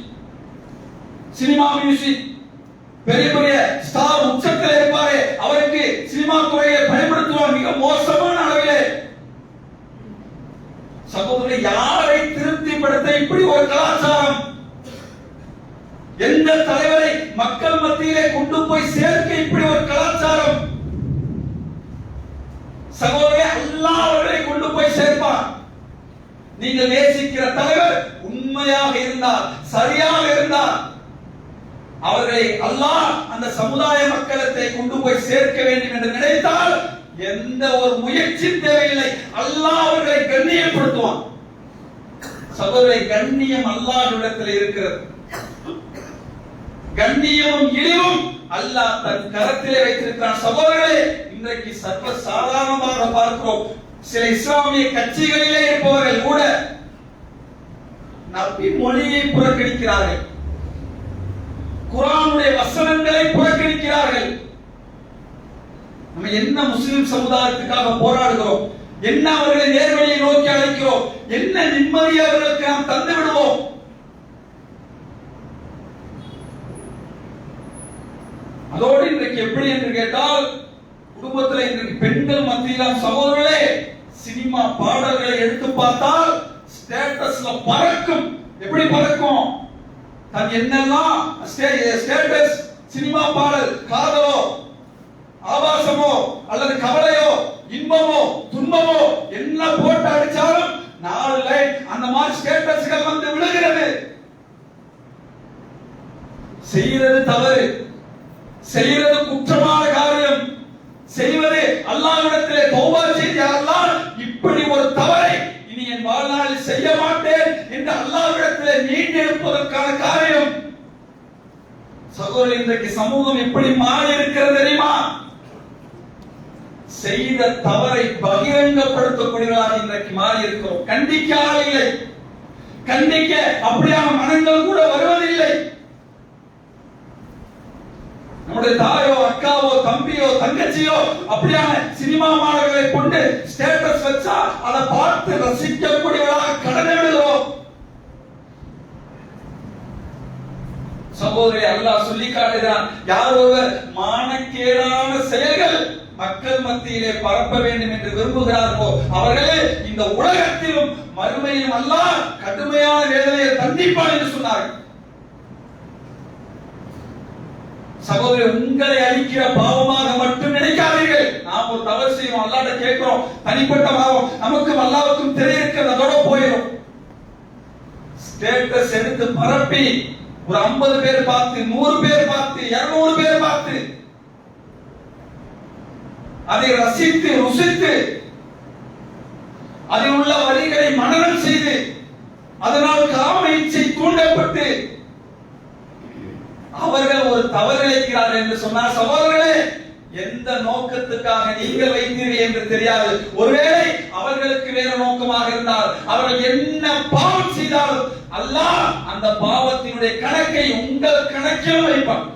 சினிமா மியூசிக், பெரிய பெரிய ஸ்டார் உச்சத்தில் இருப்பாரே, அவருக்கு சினிமா துறையை பயன்படுத்துவார் மிக மோசமான அளவிலே. சகோதரரை, யாரை திருப்திப்படுத்த இப்படி ஒரு கலாச்சாரம்? எந்த தலைவரை மக்கள் மத்தியிலே கொண்டு போய் சேர்க்க இப்படி ஒரு கலாச்சாரம்? சகோதரே, அல்லாஹ் அவர்களை கொண்டு போய் சேர்ப்பார். நீங்கள் நேசிக்கிற தலைவர் உண்மையாக இருந்தால், சரியாக இருந்தால், அவர்களை அல்லாஹ் அந்த சமுதாய மக்களத்தை கொண்டு போய் சேர்க்க வேண்டும் என்று நினைத்தால் எந்த ஒரு முயற்சி தேவையில்லை, அல்லாஹ் அவர்களை கண்ணியப்படுத்துவான். சகோதரரை, கண்ணியம் அல்லாஹ்விடத்தில் இருக்கிறது. கண்ணியமும் இழிவும் அல்லாஹ் தன் கரத்திலே வைத்திருக்கிறான். சகோதரர்களே, இன்றைக்கு சர்வ சாதாரணமாக பார்க்கிறோம், சில இஸ்லாமிய கட்சிகளிலே இருப்பவர்கள் கூட நபி மொழியை புறக்கணிக்கிறார்கள், குர்ஆனுடைய வசனங்களை புறக்கணிக்கிறார்கள். நம்ம என்ன முஸ்லிம் சமுதாயத்துக்காக போராடுகிறோம், என்ன அவர்களை நேர்வழியை நோக்கி அழைக்கிறோம், என்ன நிம்மதியை அவர்களுக்கு நாம் தந்து விடுவோம்? அதோடு இன்றைக்கு எப்படி என்று கேட்டால் குடும்பத்தில் இன்றைக்கு பெண்கள் மத்தியில் சகோதரர்களே சினிமா பாடல்களை எடுத்து பார்த்தால் ஸ்டேட்டஸ்ல பறக்கும். எப்படி பறக்கும்? தன் என்னெல்லாம் ஸ்டேட்டஸ் சினிமா பாடல், காதலோ ஆபாசமோ அல்லது கவலையோ இன்பமோ துன்பமோ என்ன போட்டு அடிச்சாலும் 4 லைன் அந்த மாதிரி ஸ்டேட்டஸ்கள் வந்து விழுகிறது. செய்யறது தவறு, செய்யறது குற்றமான காரியம், செய்வது அல்லாஹ்விடத்திலே தௌபா செய்து அல்லாஹ் இப்படி ஒரு தவறை இனி என் வாழ்நாளில் செய்ய மாட்டேன் என்று அல்லாஹ்விடத்திலே மீண்டெடுப்பதற்கான காரியம். சகோதரர், இன்றைக்கு சமூகம் எப்படி மாறி இருக்கிறது தெரியுமா? செய்த தவறை பகிரங்கப்படுத்தக்கூடியவர்களாக இன்றைக்கு மாறி இருக்கிறோம். கண்டிக்க ஆள் இல்லை, கண்டிக்க அப்படியான மனங்கள் கூட வருவதில்லை. நம்முடைய தாயோ அக்காவோ தம்பியோ தங்கச்சியோ அப்படியான சினிமா மாடல்களை கொண்டு ஸ்டேட்டஸ் வச்சா அதை பார்த்து ரசிக்கக்கூடியவர்களாக கடந்து விடுகிறோம். சகோதரி, அல்லாஹ் சொல்லி காட்டுகிறான், யார் ஒருவர் மானக்கேடான செயல்கள் மக்கள் மத்தியிலே பரப்ப வேண்டும் என்று விரும்புகிறார்களோ அவர்களே இந்த உலகத்திலும் மறுமையிலும் அல்லாஹ் கடுமையான வேதனையை தண்டிப்பான் என்று சொன்னார்கள். சகோதரி, உங்களை அழிக்கிற பாவமாக மட்டும் நினைக்காதீர்கள். நாம் ஒரு தவறு செய்வோம், அல்லாஹ்ட்ட கேட்கிறோம், தனிப்பட்ட பாவம் நமக்கும் அல்லாஹ்வுக்கும் தெரியிருக்கிறது, அதோட போயிடும். ஸ்டேட்டஸ் எடுத்து பரப்பி ஒரு 50 பேர் பார்த்து 100 பேர் பார்த்து 200 பேர் பார்த்து அதை ரசித்து ருசித்து அதில் உள்ள வரிகளை மனனம் செய்து அதனால் காம இச்சை தூண்டப்பட்டு அவர்கள் ஒரு தவறு இழைக்கிறார்கள் என்று சொன்னார். சகோதரர்களே, எந்த நோக்கத்துக்காக நீங்கள் வைத்தீர்கள் என்று தெரியாது. ஒருவேளை அவர்களுக்கு வேற நோக்கமாக இருந்தால் அவர்கள் என்ன பாவம் செய்தாலும் அல்லாஹ் அந்த பாவத்தினுடைய கணக்கை உங்கள் கணக்கில் வைப்பான்.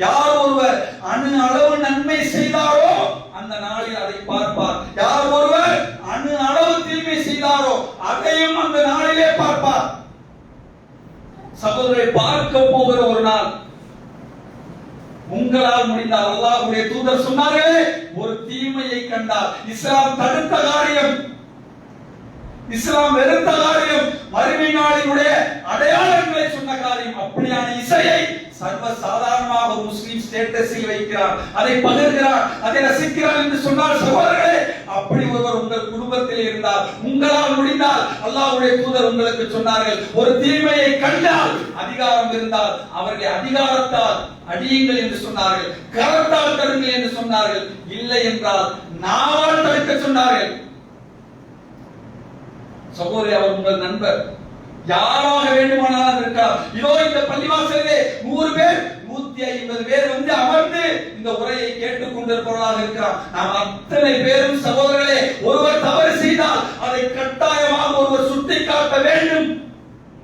யார் ஒருவர் அணு அளவு நன்மை செய்தாரோ அந்த நாளில் அதை பார்ப்பார். யார் ஒருவர் அணு அளவு தீமை செய்தாரோ அதையும் அந்த நாளிலே பார்ப்பார். சகோதரரை, பார்க்க போகிற ஒரு நாள் உங்களால் முடிந்தால் அல்லாஹ்வுடைய தூதர் சொன்னார்களே, ஒரு தீமையை கண்டால் இஸ்லாம் தடுத்த காரியம், இஸ்லாம் வெறுத்த காரியம், மறுமை நாளினுடைய அடையாளங்களை சொன்ன காரியம், அப்படியான இசையை சர்வ சாதாரணமாக ஒரு முஸ்லிம் ஸ்டேட்டஸில் வைக்கிறார், அதை பகிர்கிறார், அதை ரசிக்கிறார் என்று சொன்னால் சகோதரர்களே, அப்படி ஒருவர் உங்கள் குடும்பத்தில் இருந்தால் உங்களால் முடிந்தால் அல்லாஹ்வுடைய தூதர் உங்களுக்கு சொன்னார்கள், ஒரு தீமையை கண்டால் அதிகாரம் இருந்தால் அவர்களை அதிகாரத்தால் அடியுங்கள் என்று சொன்னார்கள், கரத்தால் தடுங்கள் என்று சொன்னார்கள், இல்லை என்றால் நாவால் தடுக்க சொன்னார்கள். சகோதரி, அவர் உங்கள் நண்பர், யாராக வேண்டுமானாலும் இருக்கலாம். இதோ இந்த பள்ளிவாசலிலே 100 பேர் 150 பேர் வந்து அமர்ந்து இந்த உரையை கேட்டுக் கொண்டிருப்பவர்களாக இருக்கிறார். நாம் அத்தனை பேரும் சகோதரர்களே, ஒருவர் தவறு செய்தால் அதை கட்டாயமாக ஒருவர் சுட்டிக்காட்ட வேண்டும்.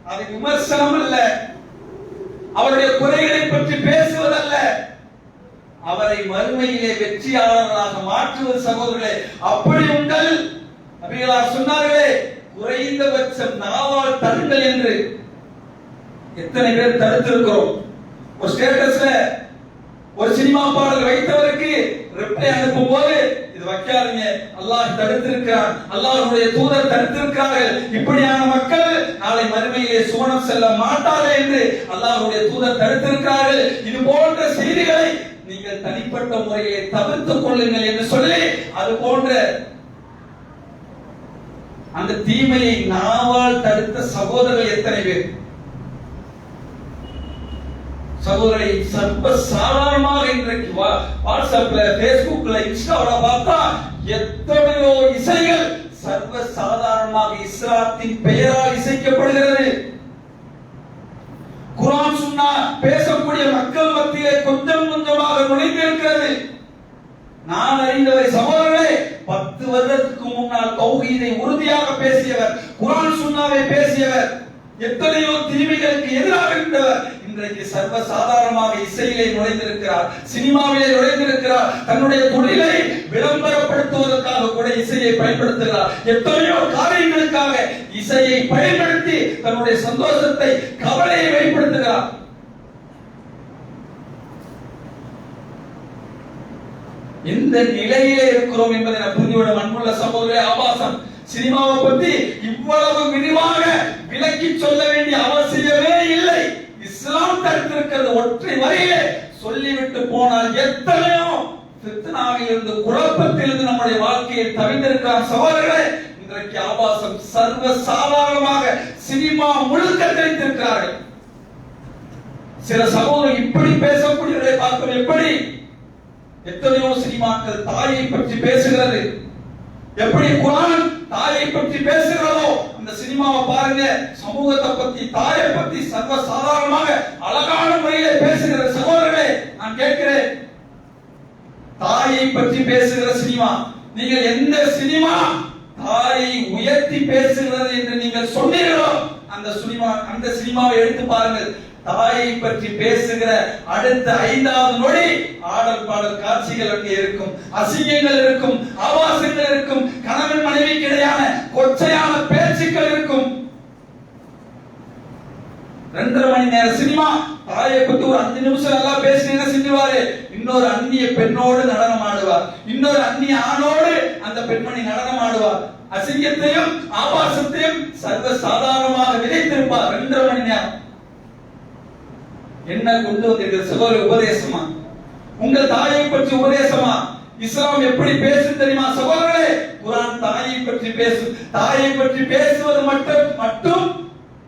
அது விமர்சனம் அல்ல, அவருடைய குறைகளை பற்றி பேசுவதல்ல, அவரை மறுமையிலே வெற்றியாளர்களாக மாற்றுவது. சகோதரர்களே, அப்படி உங்கள் நபிகளார் சொன்னார்களே, குறைந்தபட்சம் நாவால் தடுங்கள் என்று. எத்தனை பேர் தடுத்திருக்கிறோம்? ஒரு ஸ்டேட்டஸ்ல ஒரு சினிமா பாடல் வைத்தவருக்கு ரிப்ளை அனுப்பும் போது இது வைக்காதீங்க, அல்லாஹ் தடுத்திருக்கிறார், அல்லாஹ்வுடைய தூதர் தடுத்திருக்கிறார்கள், இப்படியான மக்கள் நாளை மறுமையிலே சுவனம் செல்ல மாட்டார்கள் என்று அல்லாஹ்வுடைய தூதர் தடுத்திருக்கிறார்கள். இது போன்ற செய்திகளை நீங்கள் தனிப்பட்ட முறையிலே தவிர்த்துக் கொள்ளுங்கள் என்று சொல்லி அது போன்ற அந்த தீமையை நாவால் தடுத்த சகோதரர்கள் எத்தனை பேர்? சகோதரரை சர்வ சாதாரணமாக இன்றைக்கு வாட்ஸ்அப்ல, பேஸ்புக்ல, இன்ஸ்டால பார்த்தா எத்தனையோ இசைகள் சர்வ சாதாரணமாக இஸ்லாத்தின் பெயரால் இசைக்கப்படுகிறது. குர்ஆன் சுன்னா பேசக்கூடிய மக்கள் மத்தியிலே கொஞ்சம் கொஞ்சமாக நுழைந்திருக்கிறது. நான் அறிந்தவரை சகோதரர்களே, 10 வருடத்துக்கு முன்னால் தௌஹீதை உறுதியாக பேசியவர், குர்ஆன் சுன்னாவை பேசியவர், எத்தனையோ தீமைகளுக்கு எதிராக இருந்தவர் இன்றைக்கு சர்வ சாதாரணமாக இசையிலே நுழைந்திருக்கிறார், சினிமாவிலே நுழைந்திருக்கிறார். தன்னுடைய தொழிலை விளம்பரப்படுத்துவதற்காக கூட இசையை பயன்படுத்துகிறார். எத்தனையோ காரியங்களுக்காக இசையை பயன்படுத்தி தன்னுடைய சந்தோஷத்தை, கவலையை வெளிப்படுத்துகிறார். எந்த நிலையிலே இருக்கிறோம் என்பதை நான் புரிந்துவிட அன்புள்ள சகோதரே, ஆபாசம் சினிமாவை பற்றி இவ்வளவு விரிவாக விளக்கி சொல்ல வேண்டிய அவசியமே இல்லை. இஸ்லாம் தடுத்திருக்கிறது. ஒற்றை வரியிலே சொல்லிவிட்டு போனால் எத்தனையோ ஃபித்னாவிலிருந்து, குழப்பத்திலிருந்து நம்முடைய வாழ்க்கையை தவிர்த்திருக்கிற சகோதரர்களே, இன்றைக்கு ஆபாசம் சர்வ சாதாரணமாக சினிமா முழுக்க தெரிந்திருக்கிறார்கள். சில சகோதரர் இப்படி பேசக்கூடியவர்களை பார்க்கிறோம். எப்படி எத்தனையோ சினிமாக்கள் தாயை பற்றி பேசுகிறது. எப்படி குர்ஆன் தாயை பற்றி பேசுகிறதோ அந்த சினிமாவை பாருங்க. சமூகத்தை பத்தி, தாயை பத்தி சர்வ சாதாரணமாக அழகான முறையிலே பேசுகிற சகோதரர்களே, நான் கேட்கிறேன், தாயை பற்றி பேசுகிற சினிமா, நீங்கள் எந்த சினிமா தாயை உயர்த்தி பேசுகிறது என்று நீங்கள் சொன்னீர்களோ அந்த சினிமாவை எடுத்து பாருங்கள். தாயை பற்றி பேசுகிற அடுத்த 5வது நொடி ஆடல் பாடல் காட்சிகள் அங்கே இருக்கும், அசிங்கங்கள் இருக்கும், ஆபாசங்கள் இருக்கும், கணவன் மனைவிக்கு இடையான கொச்சையான பேச்சுக்கள் இருக்கும். 2.5 மணி நேர சினிமா, தாயை பத்தி ஒரு 5 நிமிஷம் நல்லா பேசினீங்க செஞ்சுவாரு. இன்னொரு அந்நிய பெண்ணோடு நடனம் ஆடுவார், இன்னொரு அந்நிய ஆணோடு அந்த பெண்மணி நடனம் ஆடுவார். அசிங்கத்தையும் ஆபாசத்தையும் சர்வ சாதாரணமாக விதைத்திருப்பார். 2.5 மணி நேரம் என்ன கொண்டு வந்திருக்கிற சகோதர உபதேசமா? உங்கள் தாயை பற்றி உபதேசமா? இஸ்லாம் எப்படி பேசும் தெரியுமா சகோதரர்களே? குர்ஆன் தாயை பற்றி பேசும். தாயை பற்றி பேசுவது மட்டும்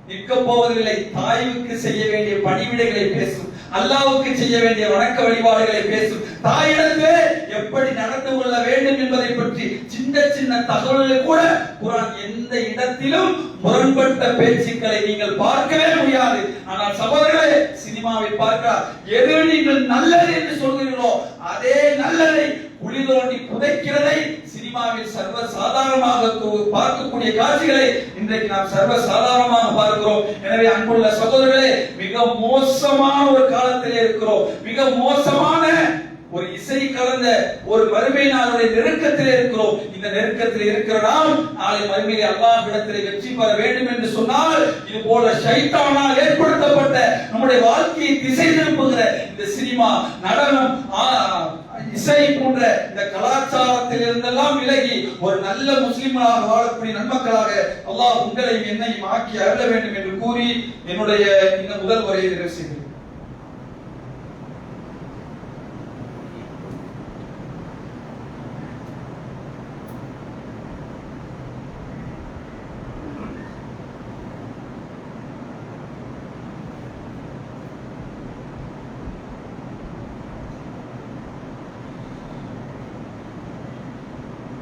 நிற்க போவதில்லை. தாய்க்கு செய்ய வேண்டிய பணிவிடைகளை பேசும், அல்லாஹ்வுக்கு செய்ய வேண்டிய வணக்க வழிபாடுகளை பேசும். தாயிடத்திலே எப்படி நடந்து கொள்ள வேண்டும் என்பதை பற்றி சின்ன சின்ன தகவல்கள் கூட குர்ஆன் எந்த இடத்திலும் முரண்பட்ட பேச்சுக்களை நீங்கள் பார்க்கவே முடியாது. ஆனால் சகோதரர்களே, சினிமாவை பார்க்கிறார். எது நீங்கள் நல்லது என்று சொல்கிறீர்களோ அதே நல்லதை குழி தோண்டி புதைக்கிறதை சினிமாவில் சர்வ சாதாரணமாக பார்க்கக்கூடிய காட்சிகளை இன்றைக்கு நாம் சர்வ சாதாரணமாக பார்க்கிறோம். எனவே அன்புள்ள சகோதரர்களே, மிக மோசமான ஒரு காலத்திலே இருக்கிறோம். மிக மோசமான ஒரு இசை கலந்த ஒரு மறுமை நாளுடைய நெருக்கத்திலே இருக்கிறோம். இந்த நெருக்கத்தில் இருக்கிற நாம் நாளை மறுமையிலே அல்லாஹ்விடத்திலே வெற்றி பெற வேண்டும் என்று சொன்னால், இது போல ஷைத்தானால் ஏற்படுத்தப்பட்ட நம்முடைய வாழ்க்கையை திசை திருப்புகிற இந்த சினிமா, நடனம், இசை போன்ற இந்த கலாச்சாரத்தில் இருந்தெல்லாம் விலகி ஒரு நல்ல முஸ்லிம்களாக வாழக்கூடிய நன்மக்களாக அல்லாஹ் உங்களையும் என்னையும் ஆக்கி அருள வேண்டும் என்று கூறி என்னுடைய இந்த முதல் உரையை நிறைவு செய்கிறேன்.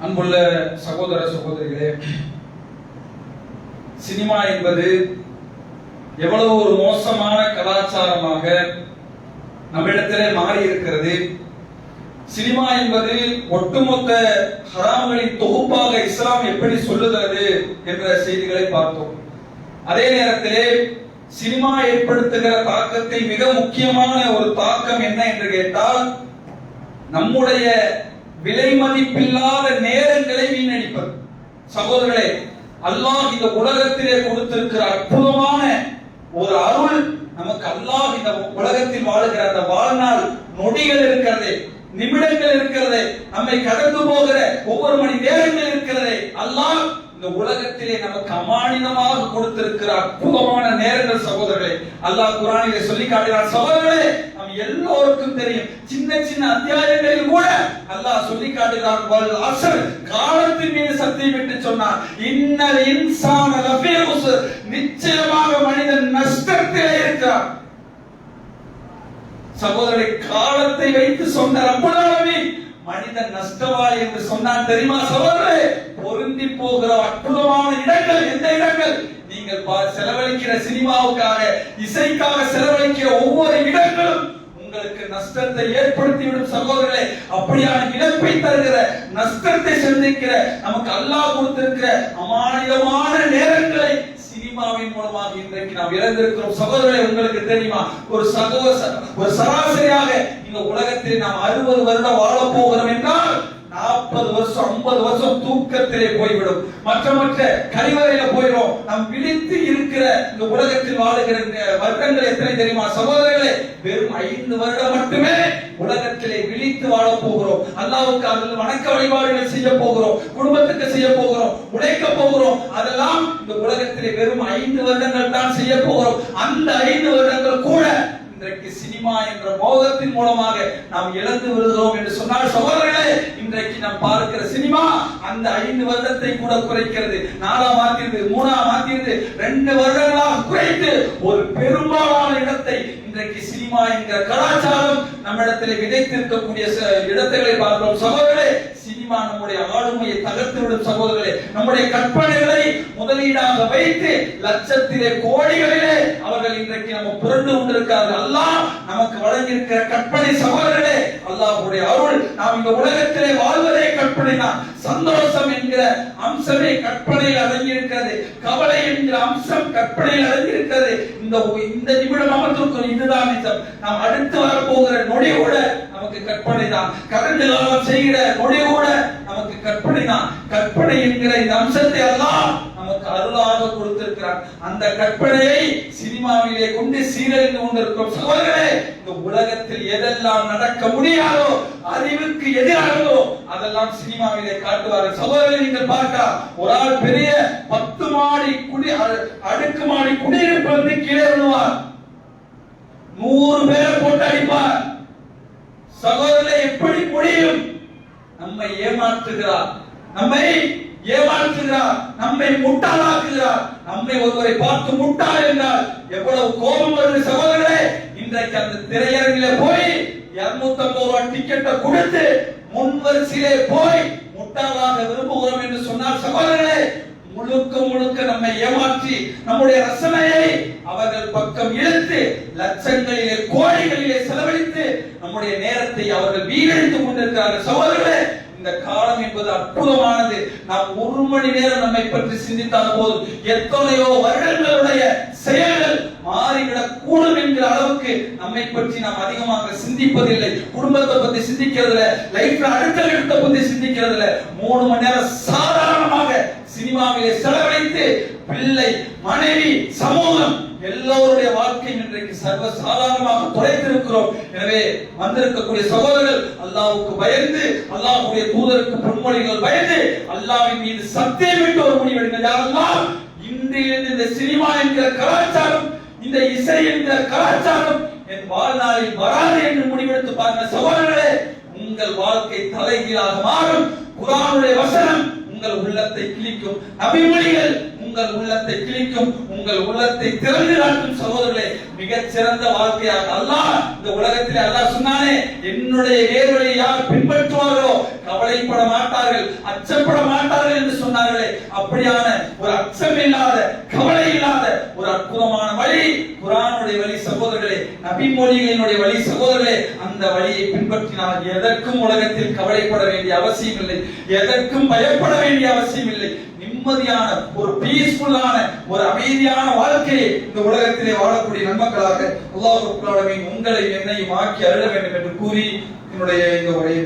அன்புள்ள சகோதர சகோதரிகளே, சினிமா என்பது எவ்வளவு ஒரு மோசமான கலாச்சாரமாக நம்மிடத்திலே மாறி இருக்கிறது. சினிமா என்பது ஒட்டுமொத்த ஹராம்களின் தொகுப்பாக இஸ்லாம் எப்படி சொல்லுகிறது என்ற செய்திகளை பார்த்தோம். அதே நேரத்திலே சினிமா ஏற்படுத்துகிற தாக்கத்தை மிக முக்கியமான ஒரு தாக்கம் என்ன என்று கேட்டால், நம்முடைய விலை மதிப்பில்லாத நேரங்களை வீணடிப்பது. சகோதரர்களே, அல்லாஹ் இந்த உலகத்திலே கொடுத்திருக்கிற அற்புதமான ஒரு அருள் நமக்கு. அல்லாஹ் இந்த உலகத்தில் வாழுகிற அந்த வாழ்நாள் நொடிகள் இருக்கிறதே, நிமிடங்கள் இருக்கிறதே, நம்மை கடந்து போகிற ஒவ்வொரு மணி நேரங்கள் இருக்கிறதே, அல்லாஹ் இந்த உலகத்திலே நமக்கு அமானிதமாக கொடுத்திருக்கிற அற்புதமான நேரங்கள். சகோதரர்களே, அல்லாஹ் குர்ஆனிலே சொல்லி காட்டுகிறார். சகோதரர்களே, நம் எல்லோருக்கும் தெரியும், சின்ன சின்ன அத்தியாயங்களில் கூட அல்லாஹ் சொல்லி காட்டுகிறார். வல் அஸ்ர், காலத்தின் மீது சத்தியமிட்டு சொன்னார். இன்னல் இன்சான லஃபீ உஸ்ர், நிச்சயமாக மனிதன் நஷ்டத்திலே இருக்கிறார். சகோதரரை, காலத்தை வைத்து சொன்ன ரப்பல் ஆலமீன் மனிதன் நஷ்டவாளி என்று சொன்னான் தெரியுமா சகோதரரே? பொருந்தி போகிற அற்புதமான இடங்கள் எந்த இடங்கள்? நீங்கள் செலவழிக்கிற சினிமாவுக்காக, இசைக்காக செலவழிக்கிற ஒவ்வொரு இடங்களும் உங்களுக்கு நஷ்டத்தை ஏற்படுத்திவிடும் சகோதரர்களே. அப்படியான இழப்பை தருகிற, நஷ்டத்தை சந்திக்கிற, நமக்கு அல்லாஹ் கொடுத்திருக்கிற அமானிதமான நேரங்களை சினிமாவின் மூலமாக இன்றைக்கு நாம் இழந்திருக்கிறோம். சகோதரர்களே, உங்களுக்கு தெரியுமா, ஒரு சராசரியாக இந்த உலகத்தில் நாம் 60 வருடம் வாழ போகிறோம் என்றால் 40 வருஷம் 50 வருஷம் தூக்கத்திலே போய்விடும். மற்ற கழிவறையில போயிடும். நாம் விழித்து இருக்கிற இந்த உலகத்தில் வாழுகிற வருடங்கள் எத்தனை தெரியுமா சகோதரர்களே? வெறும் 5 வருடம் மட்டுமே உலகத்திலே விழித்து வாழ போகிறோம். அல்லாஹ்வுக்கு அதில் வணக்க வழிபாடுகள் செய்ய போகிறோம், குடும்பத்துக்கு செய்ய போகிறோம், உழைக்க போகிறோம். அதெல்லாம் இந்த உலகத்திலே வெறும் 5 வருடங்கள் தான் செய்ய போகிறோம். அந்த 5 வருடங்கள் கூட இன்றைக்கு சினிமா என்ற மோகத்தின் மூலமாக நாம் இழந்து வருகிறோம் என்று சொன்னால் சகோதரர்களே, இன்றைக்கு நாம் பார்க்கிற சினிமா அந்த 5 வருடத்தை கூட குறைக்கிறது. 4 மாத்தியது, 3 மாத்தியது, 2 வருடங்களாக குறைத்து ஒரு பெரும்பாலான இடத்தை இன்றைக்கு சினிமா என்கிற கலாச்சாரம் நம்மிடத்தில் விதைத்திருக்கக்கூடிய இடங்களை பார்க்கிறோம். சகோதரர்களே, சினிமா நம்முடைய ஆளுமையை தகர்த்துவிடும். சகோதரர்களே, நம்முடைய கற்பனைகளை முதலீடாக வைத்து லட்சத்திலே கோடிகளிலே அவர்கள் இன்றைக்கு நம்ம புரண்டு கொண்டிருக்கிறார்கள். அல்லாஹ் நமக்கு வழங்கியிருக்கிற கற்பனை சகோதரர்களே, அல்லாஹ்வுடைய அருள். நாம் இந்த உலகத்திலே வாழ்வதே கற்பனை தான். சந்தோஷம் என்கிற அம்சமே கற்பனையில் அடங்கியிருக்கிறது. கவலை என்கிற அம்சம் கற்பனையில் அடங்கியிருக்கிறது. இந்த நிமிடம் அமர்ந்திருக்கும் இதுதான் நிஜம். நாம் அடுத்து வரப்போகிற நொடி கூட நமக்கு கற்பனை தான். கடந்த காலம் செய்கிற நொடி கூட நமக்கு கற்பனை தான். கற்பனை என்கிற இந்த அம்சத்தை எல்லாம் நமக்கு அருளாக கொடுத்திருக்கிறார். அந்த கற்பனையை சினிமாவிலே கொண்டு சீரழிந்து கொண்டிருக்கிறோம். சகோதரர்களே, இந்த உலகத்தில் எதெல்லாம் நடக்க முடியாதோ, அறிவுக்கு எதிரானதோ அதெல்லாம் சினிமாவிலே காட்டுவார்கள். சகோதரர்களே, நீங்கள் பார்க்க ஒரு ஆள் பெரிய 10 மாடி அடுக்குமாடி குடியிருப்பு வந்து கீழே விழுவார், 100 பேரை போட்டு அடிப்பார். சகோதரர்களே, எப்படி முடியும்? நம்மை ஏமாற்றுகிறார், நம்மை முட்டாளாக்குகிறார். நம்மை ஒருவரை பார்த்து முட்டாள் என்றால் எவ்வளவு கோபம் வருது சகோதரர்களே. இன்றைக்கு அந்த திரையரங்கிலே போய் 250 ரூபாய் டிக்கெட்டை கொடுத்து முன் வரிசையிலே போய் முட்டாளாக விரும்புகிறோம் என்று சொன்னால் சகோதரர்களே, முழுக்க நம்மை ஏமாற்றி நம்முடைய ரசனையை அவர்கள் பக்கம் இழுத்து லட்சங்களிலே கோடிகளிலே செலவழித்து நம்முடைய நேரத்தை அவர்கள் வீணடித்துக் கொண்டிருக்கிறார்கள். சகோதரர்களே, இந்த காலம் என்பது அற்புதமானது. நாம் 1 மணி நேரம் நம்மை பற்றி சிந்தித்தால் போதும் எத்தனையோ வருடங்களுடைய செயல்கள் மாறிவிடக் கூடும் என்கிற அளவுக்கு நம்மை பற்றி நாம் அதிகமாக சிந்திப்பதில்லை. குடும்பத்தை பத்தி சிந்திக்கிறதுல, லைஃப்ல அடுத்த பத்தி சிந்திக்கிறதுல 3 மணி நேரம் சாதாரணமாக சினிமாவிலே செலவழித்து பிள்ளை, மனைவி, சமூகம் எல்லோருடைய வாழ்க்கையும் இன்றைக்கு சர்வ சாதாரணமாக தொலைத்திருக்கிறோம். எனவே வந்திருக்கக்கூடிய சகோதரர்கள் அல்லாஹ்வுக்கு பயந்து, அல்லாஹ்வுடைய தூதருக்கு பொன்மொழிகள் பயந்து, அல்லாஹ்வின் மீது சத்தியமிட்டு ஒரு முடிவெடுங்கள். யா அல்லாஹ், இன்றிலிருந்து இந்த சினிமா என்கிற கலாச்சாரம், இந்த இசை என்கிற கலாச்சாரம் என் வாழ்நாளில் வராது என்று முடிவெடுத்து பாருங்க. சகோதரர்களே, உங்கள் வாழ்க்கை தலைகீழாக மாறும். குர்ஆனுடைய வசனம் உங்கள் உள்ளத்தை கிழிக்கும், நபிமொழிகள் உங்கள் உள்ளத்தை கிழிக்கும், உங்கள் உள்ளத்தை திறந்து காட்டும். சகோதரர்களே, மிகச் சிறந்த வாழ்க்கையாக அல்லாஹ் இந்த உலகத்திலே அல்லாஹ் சொன்னானே, என்னுடைய நேர்வழியை யார் பின்பற்றுவார்களோ கவலைப்பட மாட்டார்கள், அச்சப்பட மாட்டார்கள் என்று சொன்னார்களே, அப்படியான ஒரு அச்சம் இல்லாத, கவலை இல்லாத ஒரு அற்புதமான வழி குர்ஆனுடைய வழி சகோதரர்களே, நபிமொழிகளினுடைய வழி சகோதரர்களே. அந்த வழியை பின்பற்றினால் எதற்கும் உலகத்தில் கவலைப்பட வேண்டிய அவசியம் இல்லை, எதற்கும் பயப்பட வேண்டிய அவசியம் இல்லை. நிம்மதியான ஒரு பீஸ்ஃபுல்லான ஒரு அமைதியான வாழ்க்கையை இந்த உலகத்திலே வாழக்கூடிய நன்மக்களாக அல்லாஹ் ரப்பல் ஆலமீன் உங்களை என்னையும் ஆக்கி அருள வேண்டும் என்று கூறி என்னுடைய இந்த உரையை